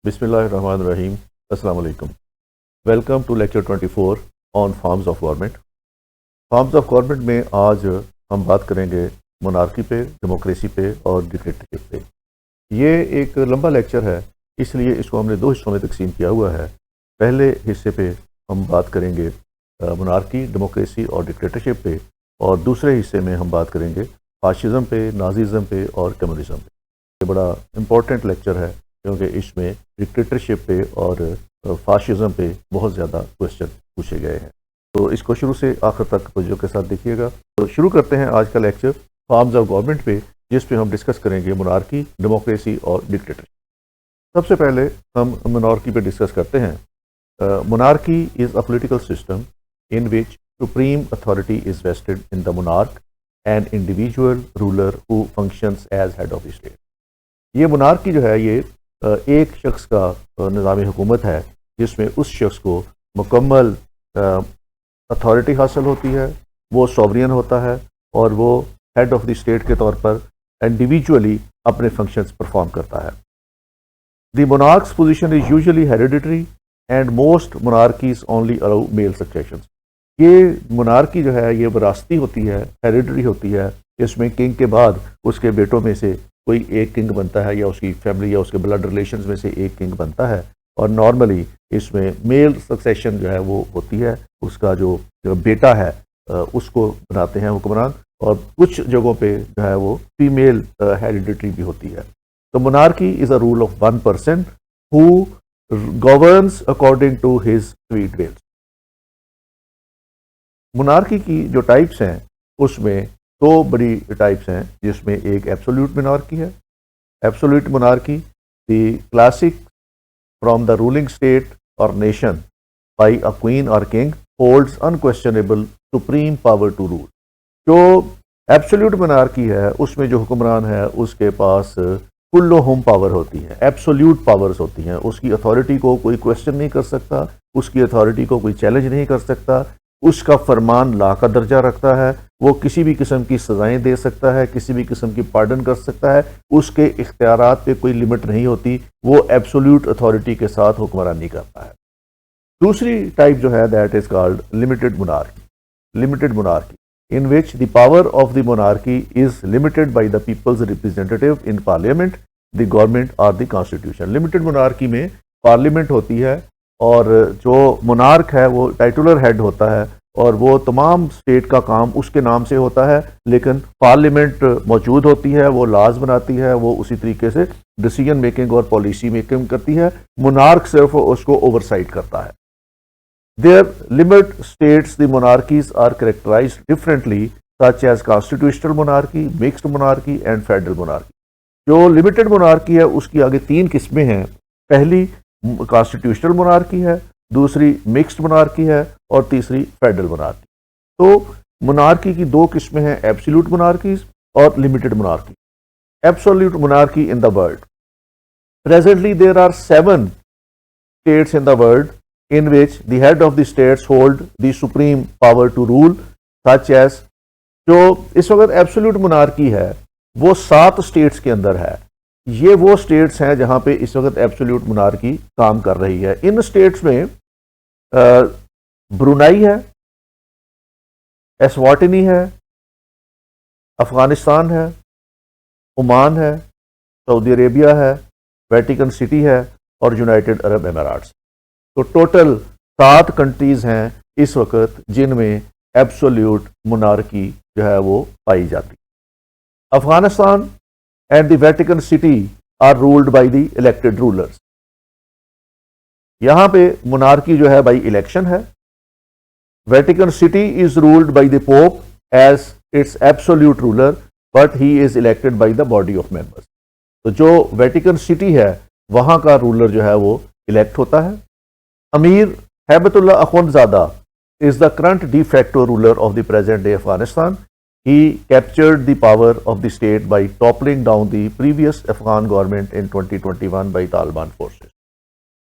बिस्मिल्लाहिर्रहमानिर्रहीम। अस्सलाम वालेकुम। Welcome to lecture 24 on forms of government. Forms of government में आज हम बात करेंगे मोनार्की पे, डेमोक्रेसी पे और डिक्टेटरशिप पे। ये एक लंबा लेक्चर है, इसलिए इसको हमने दो हिस्सों में तकसीम किया हुआ है। पहले हिस्से पे हम बात करेंगे मोनार्की, डेमोक्रेसी और डिक्टेटरशिप पे, और दूसरे हिस्से में हम बात करेंगे फाशिज्म पे, नाजिज्म पे और कम्युनिज्म पे। ये बड़ा इम्पोर्टेंट लेक्चर है क्योंकि इसमें डिक्टेटरशिप पे और फाशिज्म पे बहुत ज़्यादा क्वेश्चन पूछे गए हैं। तो इसको शुरू से आखिर तक तवज्जो के साथ देखिएगा। तो शुरू करते हैं आज का लेक्चर फॉर्म्स ऑफ गवर्नमेंट पे, जिस पे हम डिस्कस करेंगे मोनार्की, डेमोक्रेसी और डिक्टेटरशिप। सबसे पहले हम मोनार्की पे डिस्कस करते हैं। Monarchy is a political system in which supreme authority is vested in the monarch and individual ruler who functions as head of the state. ये मोनार्की जो है, ये एक शख्स का निज़ाम हुकूमत है जिसमें उस शख्स को मुकम्मल अथॉरिटी हासिल होती है, वो सॉवरियन होता है और वो हेड ऑफ द स्टेट के तौर पर इंडिविजुअली अपने फंक्शंस परफॉर्म करता है। The monarch's position is usually hereditary and most monarchies only allow male succession. ये मोनार्की जो है ये विरासती होती है, हेरिडिटरी होती है। इसमें किंग के बाद उसके बेटों में से कोई एक किंग बनता है, या उसकी फैमिली या उसके ब्लड रिलेशंस में से एक किंग बनता है, और नॉर्मली इसमें मेल सक्सेशन जो है वो होती है। उसका जो बेटा है उसको बनाते हैं हुक्मरान, और कुछ जगहों पे जो है वो फीमेल हेरिडिटरी भी होती है। तो monarchy is a rule of one person who governs according to his sweet will. Monarchy की जो टाइप्स हैं उसमें दो बड़ी टाइप्स हैं, जिसमें एक एब्सोल्यूट मोनार्की है। Absolute monarchy, the classic from the ruling state और नेशन बाय अ क्वीन और king holds unquestionable supreme power to rule. जो एब्सोल्यूट मोनार्की है उसमें जो हुक्मरान है उसके पास कुल्लो हम पावर होती है, एब्सोल्यूट पावर्स होती हैं। उसकी अथॉरिटी को कोई क्वेश्चन नहीं कर सकता, उसकी अथॉरिटी को कोई चैलेंज नहीं कर सकता। उसका फरमान ला का दर्जा रखता है, वो किसी भी किस्म की सजाएं दे सकता है, किसी भी किस्म की पार्डन कर सकता है। उसके इख्तियारात पे कोई लिमिट नहीं होती, वो एब्सोल्यूट अथॉरिटी के साथ हुक्मरानी करता है। दूसरी टाइप जो है that is called limited monarchy. Limited monarchy in which the power of the monarchy is limited by the peoples representative in parliament, the government और द कॉन्स्टिट्यूशन। लिमिटेड मोनार्की में parliament होती है और जो मोनार्क है वो टाइटुलर हेड होता है, और वो तमाम स्टेट का काम उसके नाम से होता है, लेकिन पार्लियामेंट मौजूद होती है, वो लॉज बनाती है, वो उसी तरीके से डिसीजन मेकिंग और पॉलिसी मेकिंग करती है। मोनार्क सिर्फ उसको ओवरसाइट करता है। Their limit states the monarchies are characterized differently such as constitutional monarchy, mixed monarchy and federal monarchy. जो लिमिटेड मोनार्की है उसकी आगे तीन किस्में हैं। पहली कॉन्स्टिट्यूशनल मोनार्की है, दूसरी मिक्स्ड मोनार्की है और तीसरी फेडरल मोनार्की। तो मोनार्की की दो किस्में हैं, एब्सोल्यूट मोनार्कीज और limited monarchy. Absolute monarchy in the world, presently there are 7 states in the world in which the head of the states hold the supreme power to rule such as. जो इस वक्त absolute monarchy है वो 7 states के अंदर है। ये वो स्टेट्स हैं जहां पे इस वक्त एब्सोल्यूट मोनार्की काम कर रही है। इन स्टेट्स में ब्रुनाई है, एस्वाटिनी है, अफगानिस्तान है, ओमान है, सऊदी अरेबिया है, वेटिकन सिटी है और यूनाइटेड अरब अमीराट्स। तो टोटल 7 कंट्रीज हैं इस वक्त जिनमें एब्सोल्यूट मोनार्की जो है वो पाई जाती है। Afghanistan and the Vatican City are ruled by the elected rulers. यहां पे मोनार्की जो है बाई इलेक्शन है। Vatican City is ruled by the Pope as its absolute ruler, but he is elected by the body of members. तो जो Vatican city है वहां का रूलर जो है वो इलेक्ट होता है। अमीर Haibatullah Akhundzada is the current de facto ruler of the present day Afghanistan. He captured the power of the state by toppling down the previous Afghan government in 2021 by Taliban forces.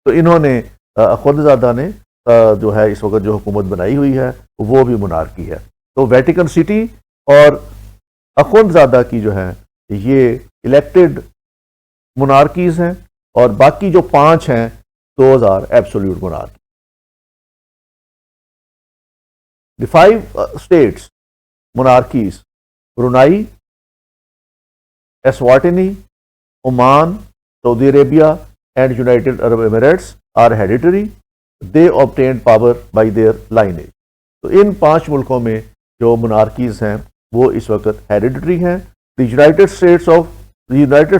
तो इन्होंने अखुंदजादा ने जो है इस वक्त जो हुकूमत बनाई हुई है वो भी मोनार्की है। तो वेटिकन सिटी और अखुंदजादा की जो है ये इलेक्टेड मोनार्कीज हैं, और बाकी जो 5 हैं those are absolute monarchy. The 5 states monarchies Brunei, Eswatini, Oman, Saudi Arabia and United Arab Emirates are hereditary. They obtained power by their lineage. तो इन 5 मुल्कों में जो मोनार्कीज हैं वो इस वक्त हेरिडिटरी हैं। The United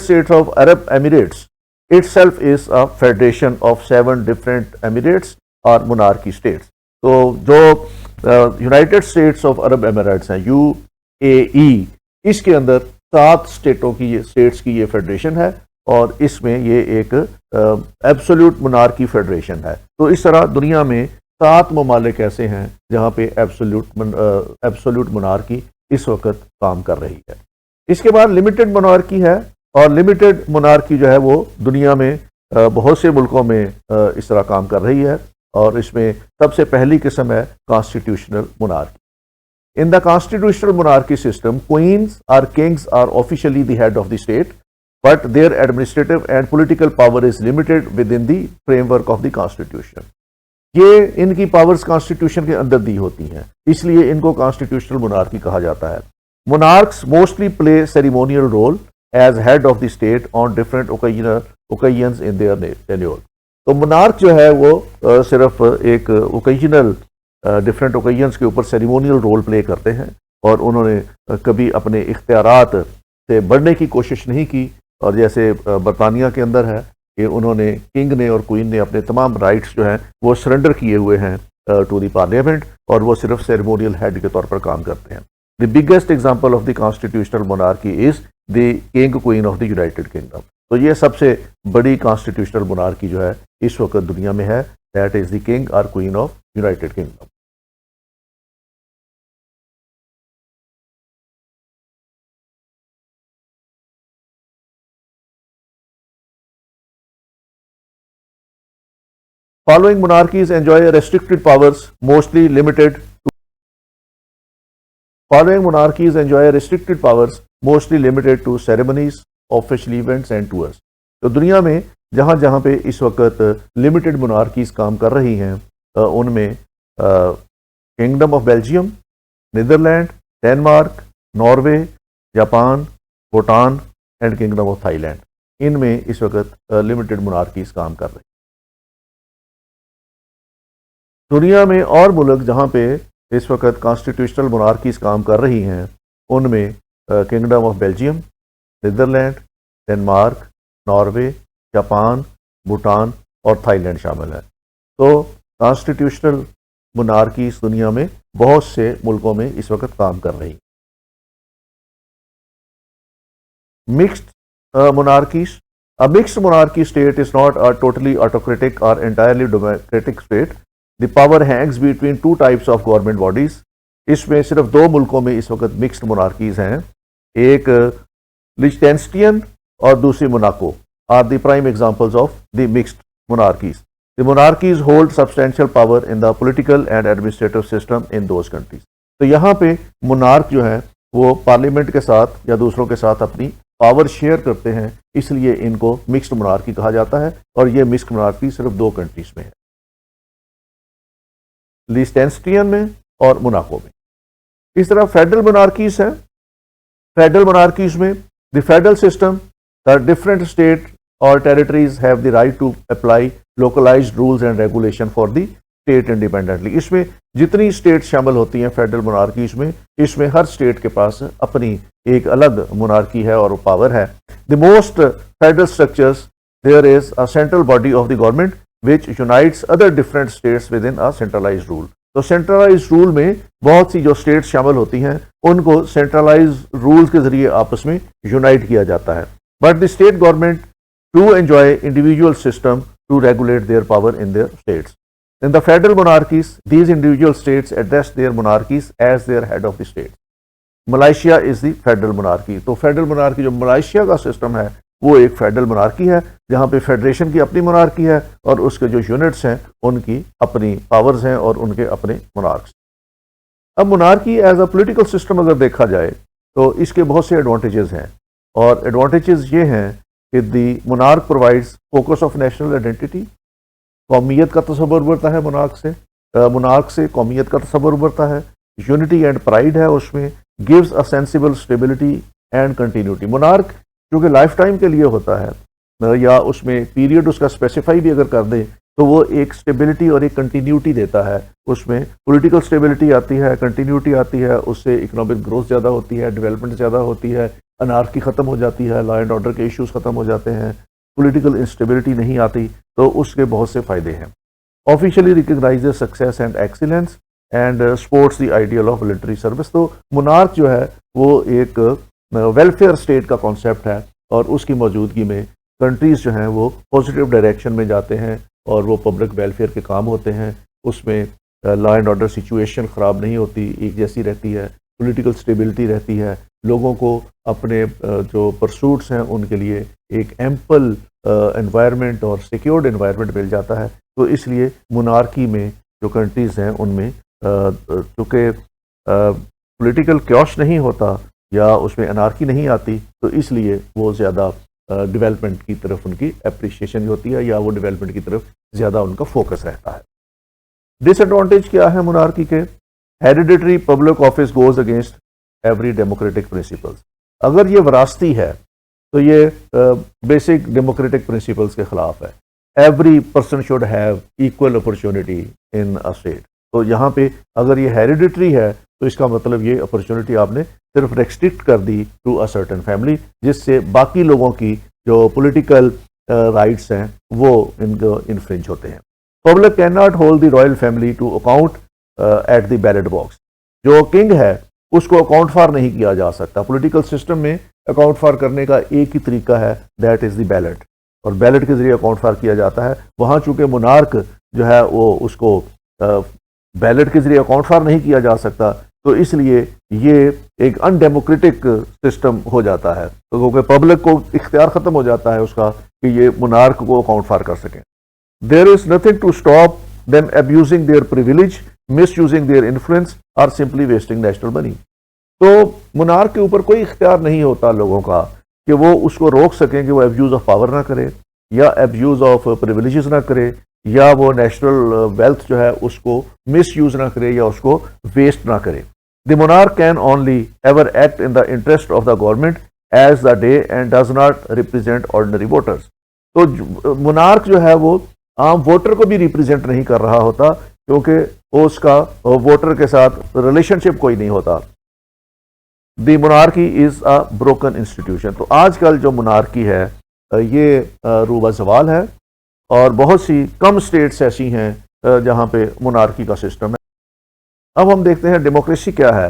States of Arab Emirates itself is a federation of 7 different emirates or monarchy states. तो जो United states of Arab Emirates हैं UAE, इसके अंदर 7 स्टेट्स की ये फेडरेशन है और इसमें ये एक एब्सोल्यूट मोनार्की फेडरेशन है। तो इस तरह दुनिया में 7 ममालिक ऐसे हैं जहाँ पे एब्सोल्यूट मोनार्की इस वक्त काम कर रही है। इसके बाद लिमिटेड मोनार्की है और लिमिटेड मोनार्की जो है वो दुनिया में बहुत से मुल्कों में इस तरह काम कर रही है और इसमें सबसे पहली किस्म है constitutional monarchy. In the constitutional monarchy system queens और kings are officially the head of the state but their administrative and political power is limited within the framework of the constitution. ये इनकी powers constitution के अंदर दी होती हैं, इसलिए इनको constitutional monarchy कहा जाता है। Monarchs mostly play ceremonial role as head of the state on different occasions in their tenure. तो मोनार्क जो है वो सिर्फ एक ओकेजनल डिफरेंट ओकेजन्स के ऊपर सेरेमोनियल रोल प्ले करते हैं और उन्होंने कभी अपने इख्तियारात से बढ़ने की कोशिश नहीं की। और जैसे बरतानिया के अंदर है कि उन्होंने किंग ने और क्वीन ने अपने तमाम राइट्स जो हैं वो सरेंडर किए हुए हैं टू द पार्लियामेंट और वो सिर्फ सेरेमोनियल हेड के तौर पर काम करते हैं। The biggest example of the constitutional monarchy is the king queen of the United kingdom. तो ये सबसे बड़ी कॉन्स्टिट्यूशनल मोनार्की जो है इस वक्त दुनिया में है, दैट इज द किंग और queen of United kingdom. Following monarchies enjoy restricted powers, mostly limited to following monarchies enjoy restricted powers, mostly limited to ceremonies, official events and tours. तो दुनिया में जहाँ जहाँ पे इस वक्त लिमिटेड मोनार्कीज काम कर रही हैं उनमें kingdom of Belgium, Netherland, Denmark, Norway, Japan, Bhutan and kingdom of Thailand, इनमें इस वक्त लिमिटेड मोनार्कीज काम कर रही हैं। दुनिया में और मुल्क जहाँ पे इस वक्त कॉन्स्टिट्यूशनल मोनार्कीज काम कर रही हैं उनमें kingdom of Belgium, Netherland, Denmark, Norway, Japan, Bhutan और थाईलैंड शामिल है। तो कॉन्स्टिट्यूशनल मोनार्कीज दुनिया में बहुत से मुल्कों में इस वक्त काम कर रही हैं। Mixed monarchies A mixed monarchy state is not a totally autocratic or entirely democratic state. The power hangs between 2 types of government bodies. इसमें सिर्फ 2 मुल्कों में इस वक्त मिक्स्ड मोनार्कीज हैं, एक लिechtenstein और दूसरी Monaco are the prime examples of the mixed monarchies. The monarchies hold substantial power in the political and administrative system in those countries. तो यहाँ पे मोनार्क जो है वो पार्लियामेंट के साथ या दूसरों के साथ अपनी पावर शेयर करते हैं, इसलिए इनको मिक्स्ड मोनार्की कहा जाता है और ये मिक्स्ड मोनार्की सिर्फ 2 कंट्रीज में है, लिechtenstein में और मोनाको में। इस तरह फेडरल मोनार्कीज हैं। फेडरल मोनार्कीज में the federal system, the different state और territories have the right to apply localised rules and regulation for the state independently. इसमें जितनी स्टेट शामिल होती हैं फेडरल मोनार्कीज में, इसमें हर स्टेट के पास अपनी एक अलग मोनार्की है और पावर है। The most federal structures there is a central body of the government which unites other different states with in a centralized rule. तो सेंट्रलाइज्ड रूल में बहुत सी जो स्टेट्स शामिल होती हैं उनको सेंट्रलाइज्ड रूल्स के जरिए आपस में यूनाइट किया जाता है। But the state government to enjoy individual system to regulate their power in their states. In the federal monarchies, these individual states address their monarchies as their head of the state. Malaysia is the federal monarchy. तो federal monarchy जो Malaysia का system है वो एक federal monarchy है जहाँ पे federation की अपनी मोनार्की है और उसके जो यूनिट्स हैं उनकी अपनी पावर्स हैं और उनके अपने मोनार्क्स। अब monarchy as a political system अगर देखा जाए तो इसके बहुत से एडवांटेजेस हैं और एडवांटेजेस ये हैं कि the monarch provides focus of national identity, कौमियत का तसव्वुर उभरता है मोनार्क से कौमियत का तसव्वुर उभरता है, यूनिटी एंड प्राइड है उसमें, gives a sensible stability and continuity. Monarch क्योंकि लाइफ टाइम के लिए होता है या उसमें पीरियड उसका स्पेसिफाई भी अगर कर दें तो वो एक स्टेबिलिटी और एक कंटिन्यूटी देता है। उसमें पॉलिटिकल स्टेबिलिटी आती है, कंटिन्यूटी आती है, उससे इकोनॉमिक ग्रोथ ज़्यादा होती है, डेवलपमेंट ज़्यादा होती है, अनार्की ख़त्म हो जाती है, लॉ एंड ऑर्डर के इश्यूज ख़त्म हो जाते हैं, पॉलिटिकल इंस्टेबिलिटी नहीं आती, तो उसके बहुत से फ़ायदे हैं। Officially recognises success and excellence and supports the ideal of military service. तो मोनार्क जो है वो एक वेलफेयर स्टेट का कॉन्सेप्ट है और उसकी मौजूदगी में कंट्रीज़ जो हैं वो पॉजिटिव डायरेक्शन में जाते हैं और वो पब्लिक वेलफेयर के काम होते हैं। उसमें लॉ एंड ऑर्डर सिचुएशन ख़राब नहीं होती, एक जैसी रहती है, पॉलिटिकल स्टेबिलिटी रहती है, लोगों को अपने जो परसूट्स हैं उनके लिए एक एम्पल एनवायरनमेंट और सिक्योर्ड एनवायरनमेंट मिल जाता है। तो इसलिए मोनार्की में जो कंट्रीज़ हैं उनमें चूँकि पॉलिटिकल क्योश नहीं होता या उसमें अनार्की नहीं आती, तो इसलिए वो ज़्यादा डेवलपमेंट की तरफ उनकी एप्रिशिएशन होती है या वो डेवलपमेंट की तरफ ज़्यादा उनका फोकस रहता है। डिसएडवांटेज क्या है मोनार्की के? Hereditary public office goes against every democratic principles. अगर ये वरासती है तो ये बेसिक डेमोक्रेटिक प्रिंसिपल्स के खिलाफ है। Every person should have equal opportunity in a state. तो यहाँ पे अगर ये हेरिडिटरी है तो इसका मतलब ये अपॉर्चुनिटी आपने सिर्फ रेस्ट्रिक्ट कर दी टू अ सर्टेन फैमिली, जिससे बाकी लोगों की जो पॉलिटिकल राइट्स हैं वो इनको इन्फ्रिंज होते हैं। Public can not hold the royal family to account at the ballot box. जो किंग है उसको अकाउंट फॉर नहीं किया जा सकता। पॉलिटिकल सिस्टम में अकाउंट फॉर करने का एक ही तरीका है, दैट इज़ द बैलेट, और बैलेट के जरिए अकाउंट फॉर किया जाता है। वहाँ चूँकि मोनार्क जो है वो उसको बैलेट के जरिए अकाउंट फॉर नहीं किया जा सकता, तो इसलिए ये एक अनडेमोक्रेटिक सिस्टम हो जाता है, तो क्योंकि पब्लिक को इख्तियार ख़त्म हो जाता है उसका कि ये मोनार्क को अकाउंट फॉर कर सकें। There is nothing to stop them abusing their privilege, misusing their influence और सिंपली वेस्टिंग नेशनल मनी। तो मोनार्क के ऊपर कोई इख्तियार नहीं होता लोगों का कि वो उसको रोक सकें कि वो एब्यूज़ ऑफ पावर ना करे या एब्यूज़ ऑफ प्रिविलेजेस ना करे या वो नेशनल वेल्थ जो है उसको मिस यूज ना करे या उसको वेस्ट ना करे। The monarch can only ever act in the interest of the government as the day and does not represent ordinary voters. तो मोनार्क जो है वो आम वोटर को भी रिप्रेजेंट नहीं कर रहा होता, क्योंकि उसका वोटर के साथ रिलेशनशिप कोई नहीं होता। The monarchy is a broken institution. तो आजकल जो मोनार्की है ये रूबा ज़वाल है और बहुत सी कम स्टेट्स ऐसी हैं जहाँ पे मोनार्की का सिस्टम है। अब हम देखते हैं डेमोक्रेसी क्या है।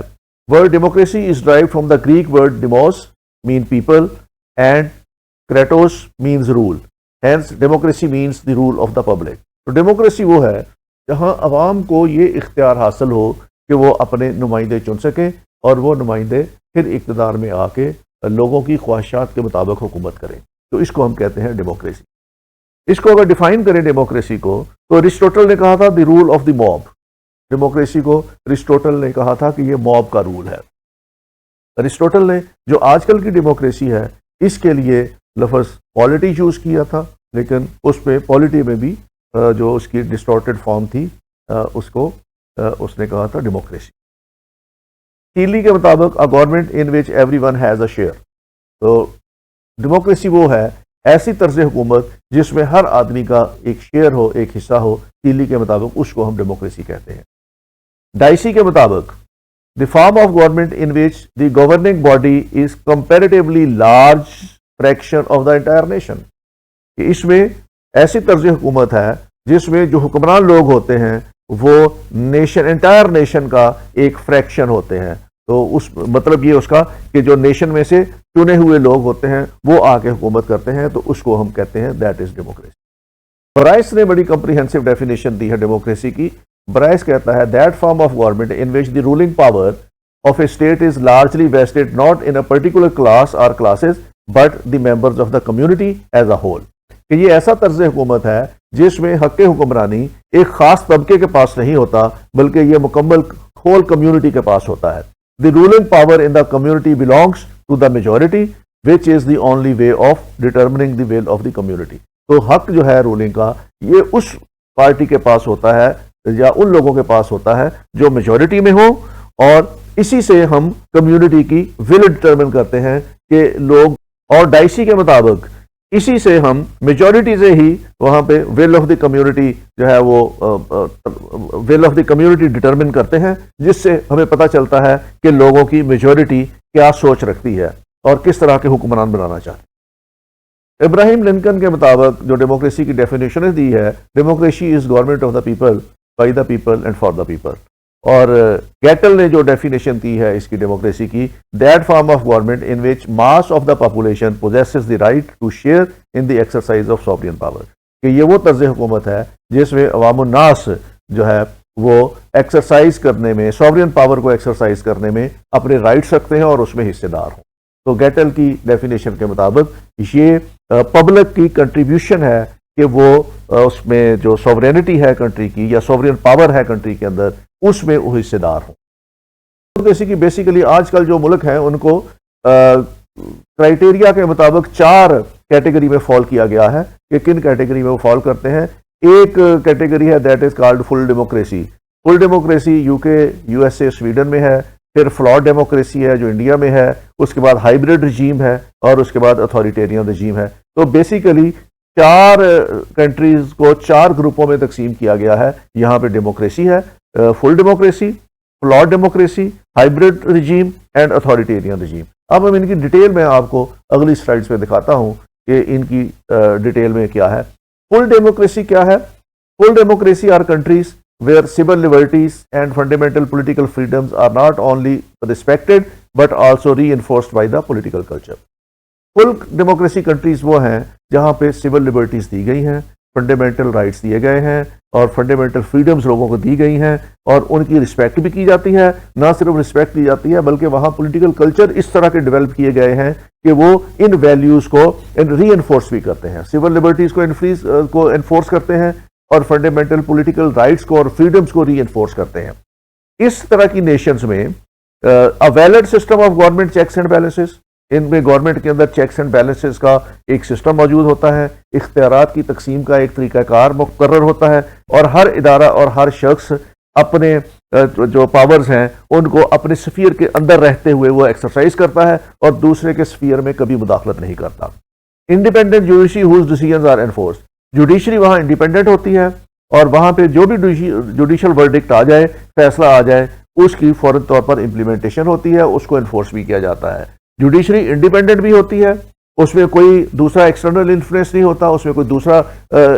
Word democracy is derive from the Greek word demos mean people and kratos means rule, hence democracy means the rule of the public. तो डेमोक्रेसी वो है जहाँ अवाम को ये इख्तियार हासिल हो कि वो अपने नुमाइंदे चुन सकें और वो नुमाइंदे फिर इक़्तिदार में आके लोगों की ख्वाहिशात के मुताबिक हुकूमत करें। तो इसको हम कहते हैं डेमोक्रेसी। इसको अगर डिफाइन करें डेमोक्रेसी को, तो अरिस्टोटल ने कहा था the rule of the mob. Democracy को अरिस्टोटल ने कहा था कि ये मॉब का रूल है। अरिस्टोटल ने जो आजकल की डेमोक्रेसी है इसके लिए लफ्ज़ पॉलिटी यूज़ किया था, लेकिन उस पर पॉलिटी में भी जो उसकी डिस्टॉर्टेड फॉर्म थी उसको उसने कहा था डेमोक्रेसी। टीली के मुताबिक a government in which everyone has a share. तो डेमोक्रेसी वो है ऐसी तर्ज हुकूमत जिसमें हर आदमी का एक शेयर हो, एक हिस्सा हो। टीली के मुताबिक उसको हम डेमोक्रेसी कहते हैं। डाइसी के मुताबिक the form of government in which the governing body is comparatively large fraction of the entire nation. इसमें ऐसी तर्ज हुकूमत है जिसमें जो हुक्मरान लोग होते हैं वो नेशन, एंटायर नेशन का एक फ्रैक्शन होते हैं। तो उस मतलब ये उसका कि जो नेशन में से चुने हुए लोग होते हैं वो आके हुकूमत करते हैं, तो उसको हम कहते हैं दैट इज डेमोक्रेसी। ब्राइस ने बड़ी कम्प्रीहेंसिव डेफिनेशन दी है डेमोक्रेसी की। ब्राइस कहता है that form of government in which the ruling power of a state is largely vested not in a particular class और classes but the members of the community as a whole. कि ये ऐसा तर्ज हुकूमत है जिसमें हक हुक्मरानी एक खास तबके के पास नहीं होता, बल्कि ये मुकम्मल होल कम्युनिटी के पास होता है। The ruling power in the community belongs to the majority which is the only way of determining the will of the community. तो हक जो है रूलिंग का, ये उस पार्टी के पास होता है या उन लोगों के पास होता है जो मेजॉरिटी में हो, और इसी से हम कम्युनिटी की विल डिटर्मिन करते हैं कि लोग, और डाइसी के मुताबिक इसी से हम मेजॉरिटी से ही वहां पे विल ऑफ द कम्युनिटी जो है वो will of the community determine करते हैं, जिससे हमें पता चलता है कि लोगों की मेजॉरिटी क्या सोच रखती है और किस तरह के हुक्मरान बनाना चाहती है। इब्राहिम लिंकन के मुताबिक जो डेमोक्रेसी की डेफिनेशन दी है, democracy is government of the people, by the people and for the people. और गैटल ने जो डेफिनेशन दी है इसकी डेमोक्रेसी की, that form of government in which mass of the population possesses the right to share in the exercise of sovereign power, कि ये वो तर्ज हुकूमत है जिसमें अवामुन नास जो है वो एक्सरसाइज करने में, सॉवरेन पावर को एक्सरसाइज करने में अपने राइट्स रखते हैं और उसमें हिस्सेदार हों। तो गैटल की डेफिनेशन के मुताबिक ये पब्लिक की कंट्रीब्यूशन है कि वो उसमें जो सॉवरेनिटी है कंट्री की या सॉवरेन पावर है कंट्री के अंदर, उसमें वो हिस्सेदार हों। डेमोक्रेसी की बेसिकली आजकल जो मुल्क हैं उनको क्राइटेरिया के मुताबिक 4 कैटेगरी में फॉल किया गया है कि किन कैटेगरी में वो फॉल करते हैं। एक कैटेगरी है that is called full democracy. Full democracy UK, USA, Sweden में है। फिर फ्लॉड डेमोक्रेसी है जो इंडिया में है। उसके बाद हाइब्रिड रजीम है और उसके बाद अथॉरिटेरियन रजीम है। तो बेसिकली 4 कंट्रीज को 4 ग्रुपों में तकसीम किया गया है। यहाँ पे डेमोक्रेसी है, full democracy, flawed democracy, hybrid regime and authoritarian regime. अब हम इनकी डिटेल में आपको अगली स्लाइड्स में दिखाता हूं कि इनकी डिटेल में क्या है। फुल डेमोक्रेसी क्या है? Full democracy are countries where civil liberties and fundamental political freedoms are not only respected but also reinforced by the political culture. Full democracy countries वो हैं जहां पे सिविल लिबर्टीज दी गई हैं, फंडामेंटल राइट्स दिए गए हैं और फंडामेंटल फ्रीडम्स लोगों को दी गई हैं और उनकी रिस्पेक्ट भी की जाती है। ना सिर्फ रिस्पेक्ट की जाती है बल्कि वहां पॉलिटिकल कल्चर इस तरह के डेवलप किए गए हैं कि वो इन वैल्यूज को री-एनफोर्स भी करते हैं, सिविल लिबर्टीज को एनफोर्स करते हैं और फंडामेंटल पॉलिटिकल राइट्स को और फ्रीडम्स को री-एनफोर्स करते हैं। इस तरह की नेशंस में a valid system of government checks and balances, इनमें गवर्नमेंट के अंदर चेक्स एंड बैलेंसेस का एक सिस्टम मौजूद होता है, इख्तियारात की तकसीम का एक तरीकाकार मुकर्रर होता है और हर इदारा और हर शख्स अपने जो पावर्स हैं उनको अपने स्फीयर के अंदर रहते हुए वो एक्सरसाइज करता है और दूसरे के स्फीयर में कभी मुदाखलत नहीं करता। Independent judiciary whose decisions are enforced, judiciary वहां इंडिपेंडेंट होती है और वहां पे जो भी जुडिशल वर्डिक्ट आ जाए, फैसला आ जाए, उसकी फौरन तौर पर इंप्लीमेंटेशन होती है, उसको एनफोर्स भी किया जाता है। जुडिशरी इंडिपेंडेंट भी होती है, उसमें कोई दूसरा एक्सटर्नल इन्फ्लुएंस नहीं होता, उसमें कोई दूसरा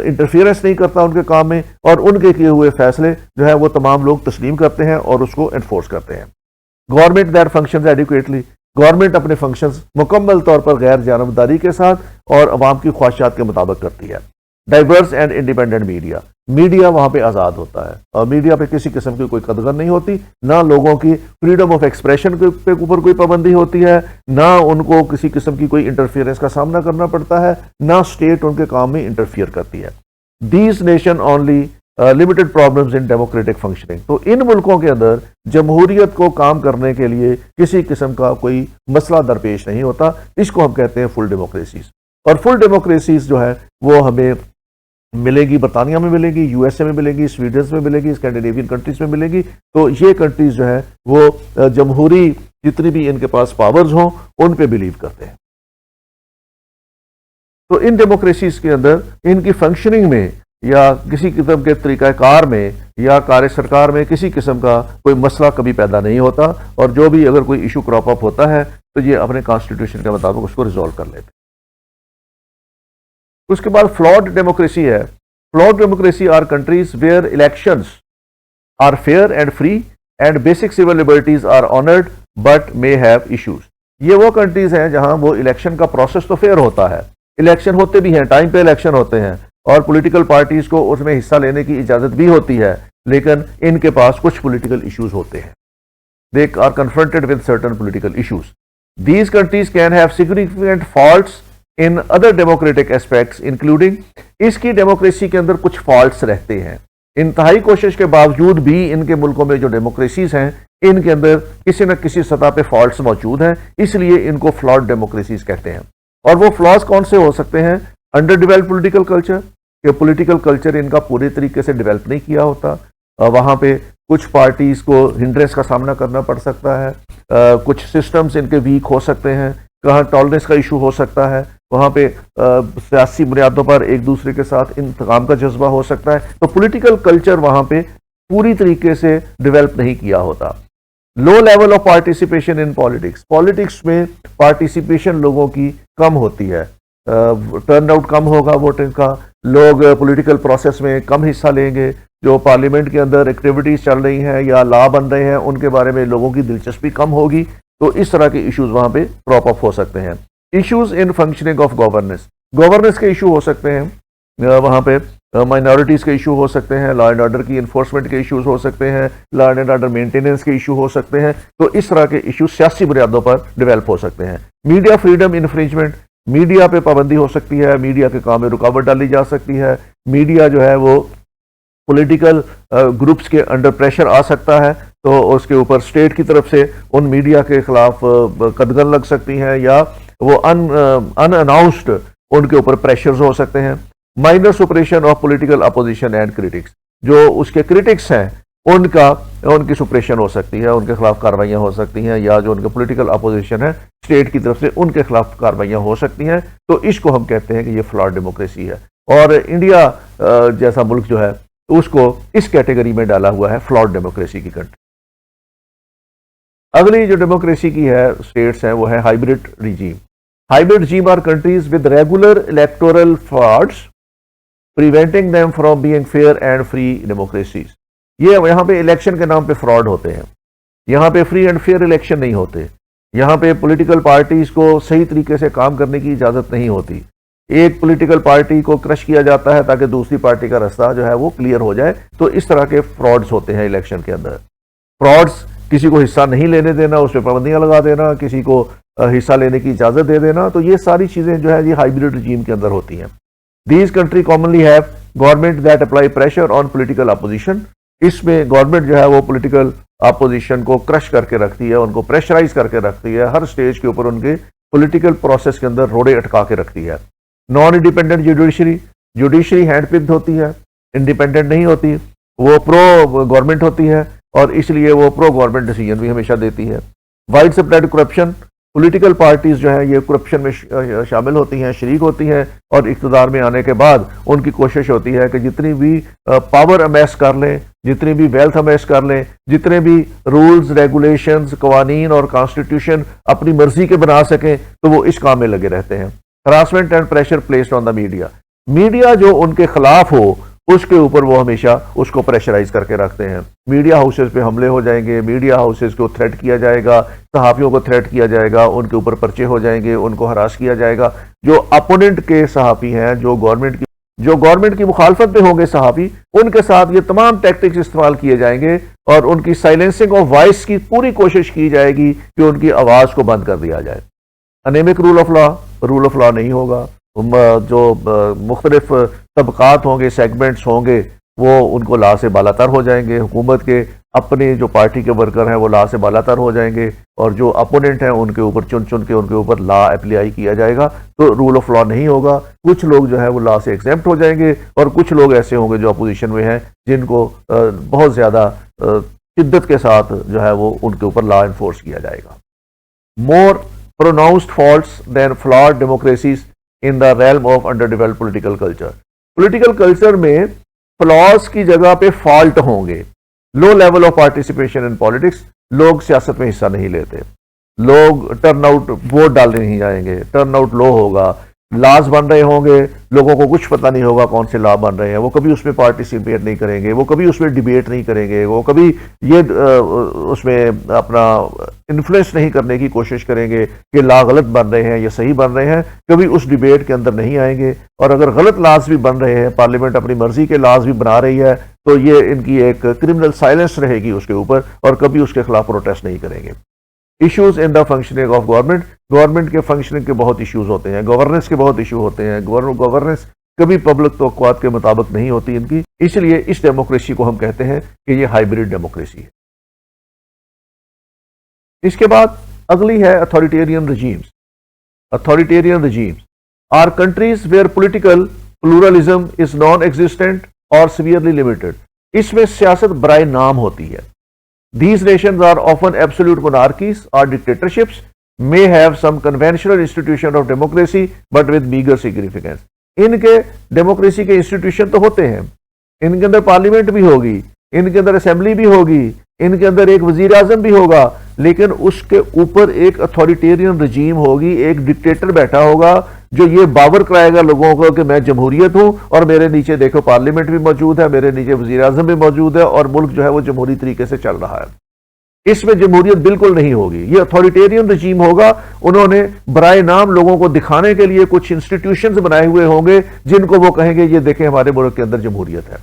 इंटरफियरेंस नहीं करता उनके काम में और उनके किए हुए फैसले जो है वो तमाम लोग तस्लीम करते हैं और उसको एनफोर्स करते हैं। Government that functions adequately, government अपने फंक्शंस मुकम्मल तौर पर गैर जानबदारी के साथ और अवाम की ख्वाहिशात के मुताबिक करती है। Diverse and independent media, media वहां पे आज़ाद होता है और मीडिया पे किसी किस्म की कोई कदगन नहीं होती, ना लोगों की फ्रीडम ऑफ एक्सप्रेशन के ऊपर कोई पाबंदी होती है, ना उनको किसी किस्म की कोई इंटरफियरेंस का सामना करना पड़ता है, ना स्टेट उनके काम में इंटरफियर करती है। These nation only limited problems in democratic functioning, तो इन मुल्कों के अंदर जमहूरियत को काम करने के लिए किसी किस्म का कोई मसला दरपेश नहीं होता। इसको हम कहते हैं फुल डेमोक्रेसीज। और फुल डेमोक्रेसीज जो है वो हमें मिलेगी, बरतानिया में मिलेगी, यूएसए में मिलेगी, स्वीडन में मिलेगी, स्कैंडिनेवियन कंट्रीज में मिलेगी। तो ये कंट्रीज जो है वो जमहूरी जितनी भी इनके पास पावर्स हों उन पे बिलीव करते हैं। तो इन डेमोक्रेसीज के अंदर इनकी फंक्शनिंग में या किसी किस्म के तरीकाकार में या कार्य सरकार में किसी किस्म का कोई मसला कभी पैदा नहीं होता और जो भी अगर कोई इशू क्रॉप अप होता है तो ये अपने कॉन्स्टिट्यूशन के मुताबिक उसको रिजॉल्व कर लेते हैं। उसके बाद फ्लॉड डेमोक्रेसी है। Flawed democracy are countries where elections are fair and free and basic civil liberties are honoured but may have issues. ये वो कंट्रीज हैं जहां वो इलेक्शन का प्रोसेस तो फेयर होता है, इलेक्शन होते भी हैं, टाइम पे इलेक्शन होते हैं और पॉलिटिकल पार्टीज को उसमें हिस्सा लेने की इजाजत भी होती है, लेकिन इनके पास कुछ पॉलिटिकल इश्यूज होते हैं। They are confronted with certain political issues. These countries can have significant faults in other democratic aspects including, इसकी डेमोक्रेसी के अंदर कुछ फॉल्ट्स रहते हैं, इंतहाई कोशिश के बावजूद भी इनके मुल्कों में जो डेमोक्रेसीज हैं, इनके अंदर किसी न किसी सतह पे फॉल्ट्स मौजूद हैं, इसलिए इनको फ्लॉड डेमोक्रेसीज कहते हैं। और वो फ्लॉज कौन से हो सकते हैं? अंडर डेवलप्ड पॉलिटिकल कल्चर, कि पॉलिटिकल कल्चर इनका पूरे तरीके से डेवलप नहीं किया होता, वहां पे कुछ पार्टीज को हिंड्रेंस का सामना करना पड़ सकता है, कुछ सिस्टम्स इनके वीक हो सकते हैं, कहाँ टॉलरेंस का इशू हो सकता है, वहाँ पे सियासी बुनियादों पर एक दूसरे के साथ इंतकाम का जज्बा हो सकता है। तो पॉलिटिकल कल्चर वहाँ पे पूरी तरीके से डेवलप नहीं किया होता। Low level of participation in politics, politics में पार्टिसिपेशन लोगों की कम होती है, टर्नआउट कम होगा वोटिंग का, लोग पॉलिटिकल प्रोसेस में कम हिस्सा लेंगे, जो पार्लियामेंट के अंदर एक्टिविटीज चल रही हैं या लॉ बन रहे हैं उनके बारे में लोगों की दिलचस्पी कम होगी। तो इस तरह के इश्यूज वहां पे क्रॉप अप हो सकते हैं। Issues in functioning of governance, governance के इशू हो सकते हैं, वहां पे माइनॉरिटीज के इशू हो सकते हैं, लॉ एंड ऑर्डर की इन्फोर्समेंट के इश्यूज हो सकते हैं, लॉ एंड ऑर्डर मेंटेनेंस के इशू हो सकते हैं। तो इस तरह के इशू सियासी बुनियादों पर डेवलप हो सकते हैं। मीडिया फ्रीडम इन्फ्रिंजमेंट, मीडिया पे पाबंदी हो सकती है, मीडिया के काम में रुकावट डाली जा सकती है, मीडिया जो है वो पॉलिटिकल ग्रुप्स के अंडर प्रेशर आ सकता है, तो उसके ऊपर स्टेट की तरफ से उन मीडिया के खिलाफ कदगन लग सकती हैं, या वो अनअनाउंस्ड उनके ऊपर प्रेशर्स हो सकते हैं। Minor suppuration of political opposition and critics, जो उसके क्रिटिक्स हैं उनकी सुपरेशन हो सकती है, उनके खिलाफ कार्रवाइयां हो सकती हैं, या जो उनके पॉलिटिकल अपोजिशन है स्टेट की तरफ से उनके खिलाफ कार्रवाइयां हो सकती हैं। तो इसको हम कहते हैं कि ये फ्लॉड डेमोक्रेसी है। और इंडिया जैसा मुल्क जो है उसको इस कैटेगरी में डाला हुआ है, फ्लॉड डेमोक्रेसी की कंट्री। अगली जो डेमोक्रेसी की है स्टेट्स हैं वो है hybrid regime. Hybrid regime are countries with regular electoral frauds preventing them from being fair and free democracies. ये यहाँ पे इलेक्शन के नाम पे फ्रॉड होते हैं, यहाँ पे फ्री एंड फेयर इलेक्शन नहीं होते, यहाँ पे पॉलिटिकल पार्टीज को सही तरीके से काम करने की इजाजत नहीं होती। एक पॉलिटिकल पार्टी को क्रश किया जाता है ताकि दूसरी पार्टी का रास्ता जो है वो क्लियर हो जाए। तो इस तरह के फ्रॉड्स होते हैं इलेक्शन के अंदर। फ्रॉड्स, किसी को हिस्सा नहीं लेने देना, उस पर पाबंदियां लगा देना, किसी को हिस्सा लेने की इजाजत दे देना, तो ये सारी चीजें जो है ये हाइब्रिड रिजीम के अंदर होती हैं। These country commonly have government that apply pressure on political opposition. इसमें गवर्नमेंट जो है वो पॉलिटिकल अपोजिशन को क्रश करके रखती है, उनको प्रेशराइज करके रखती है, हर स्टेज के ऊपर उनके पॉलिटिकल प्रोसेस के अंदर रोड़े अटका के रखती है। नॉन इंडिपेंडेंट जुडिशरी हैंडपिक्ड होती है, इंडिपेंडेंट नहीं होती, वो प्रो गवर्नमेंट होती है और इसलिए वो प्रो गवर्नमेंट डिसीजन भी हमेशा देती है। Wide spread corruption, political parties जो है ये करप्शन में शामिल होती हैं, शरीक होती हैं, और इक़्तिदार में आने के बाद उनकी कोशिश होती है कि जितनी भी पावर अमेस कर लें, जितनी भी वेल्थ अमेस कर लें, जितने भी रूल्स रेगुलेशंस कवानीन और कॉन्स्टिट्यूशन अपनी मर्जी के बना सकें, तो वो इस काम में लगे रहते हैं। Harassment and pressure placed on the media, media जो उनके खिलाफ हो उसके ऊपर वो हमेशा उसको प्रेशराइज करके रखते हैं। मीडिया हाउसेज पे हमले हो जाएंगे, मीडिया हाउसेज को थ्रेट किया जाएगा, सहाफ़ियों को थ्रेट किया जाएगा, उनके ऊपर पर्चे हो जाएंगे, उनको हरास किया जाएगा। जो अपोनेंट के सहाफ़ी हैं, जो गवर्नमेंट की मुखालफत में होंगे सहाफ़ी, उनके साथ ये तमाम टैक्टिक्स इस्तेमाल किए जाएंगे और उनकी साइलेंसिंग ऑफ वॉइस की पूरी कोशिश की जाएगी कि उनकी आवाज़ को बंद कर दिया जाए। अनेमिक रूल ऑफ लॉ नहीं होगा, जो मुख्तलिफ तबकात होंगे, सेगमेंट्स होंगे, वो उनको ला से बालातर हो जाएंगे। हुकूमत के अपने जो पार्टी के वर्कर हैं वो ला से बालातर हो जाएंगे, और जो अपोनेंट हैं उनके ऊपर चुन चुन के उनके ऊपर लॉ अप्लाई किया जाएगा। तो रूल ऑफ लॉ नहीं होगा। कुछ लोग जो है वो लॉ से एग्जेम्प्ट हो जाएंगे, और कुछ लोग ऐसे होंगे जो अपोजिशन में हैं, जिनको बहुत ज़्यादा शिद्दत के साथ जो है वो उनके ऊपर लॉ इन्फोर्स किया जाएगा। मोर pronounced faults than flawed democracies in the realm of underdeveloped political culture. Political culture में फ्लॉज की जगह पे फॉल्ट होंगे। Low level of participation in politics, लोग सियासत में हिस्सा नहीं लेते, लोग टर्नआउट वोट डालने नहीं जाएंगे, टर्नआउट लो होगा, लॉज बन रहे होंगे, लोगों को कुछ पता नहीं होगा कौन से लॉ बन रहे हैं, वो कभी उसमें पार्टिसिपेट नहीं करेंगे, वो कभी उसमें डिबेट नहीं करेंगे, वो कभी ये उसमें अपना इन्फ्लुएंस नहीं करने की कोशिश करेंगे कि लॉ गलत बन रहे हैं या सही बन रहे हैं, कभी उस डिबेट के अंदर नहीं आएंगे। और अगर गलत लॉज भी बन रहे हैं, पार्लियामेंट अपनी मर्जी के लॉज भी बना रही है, तो ये इनकी एक क्रिमिनल साइलेंस रहेगी उसके ऊपर, और कभी उसके खिलाफ प्रोटेस्ट नहीं करेंगे। Issues in the functioning of government, government के फंक्शनिंग के बहुत इश्यूज होते हैं, गवर्नेंस के बहुत इशू होते हैं, गवर्नेंस कभी पब्लिक तवक्कुआत के मुताबिक नहीं होती इनकी, इसलिए इस डेमोक्रेसी को हम कहते हैं कि ये हाइब्रिड डेमोक्रेसी है। इसके बाद अगली है authoritarian regimes. Authoritarian regimes are countries where political pluralism is non existent और सीवियरली लिमिटेड। इसमें सियासत बराए नाम होती है। These nations are often absolute monarchies or dictatorships, may have some conventional institution of democracy but with meager significance. इनके democracy के institution तो होते हैं, इनके अंदर पार्लियामेंट भी होगी, इनके अंदर असेंबली भी होगी, इनके अंदर एक वजीर आजम भी होगा, लेकिन उसके ऊपर एक अथॉरिटेरियन रजीम होगी, एक डिक्टेटर बैठा होगा जो ये बावर कराएगा लोगों को कि मैं जमहूरियत हूं और मेरे नीचे देखो पार्लियामेंट भी मौजूद है, मेरे नीचे वजीर आजम भी मौजूद है और मुल्क जो है वो जमहूरी तरीके से चल रहा है। इसमें जमहूरियत बिल्कुल नहीं होगी, ये अथॉरिटेरियन रजीम होगा। उन्होंने बराए नाम लोगों को दिखाने के लिए कुछ इंस्टीट्यूशंस बनाए हुए होंगे जिनको वो कहेंगे ये देखें हमारे मुल्क के अंदर जमहूरियत है।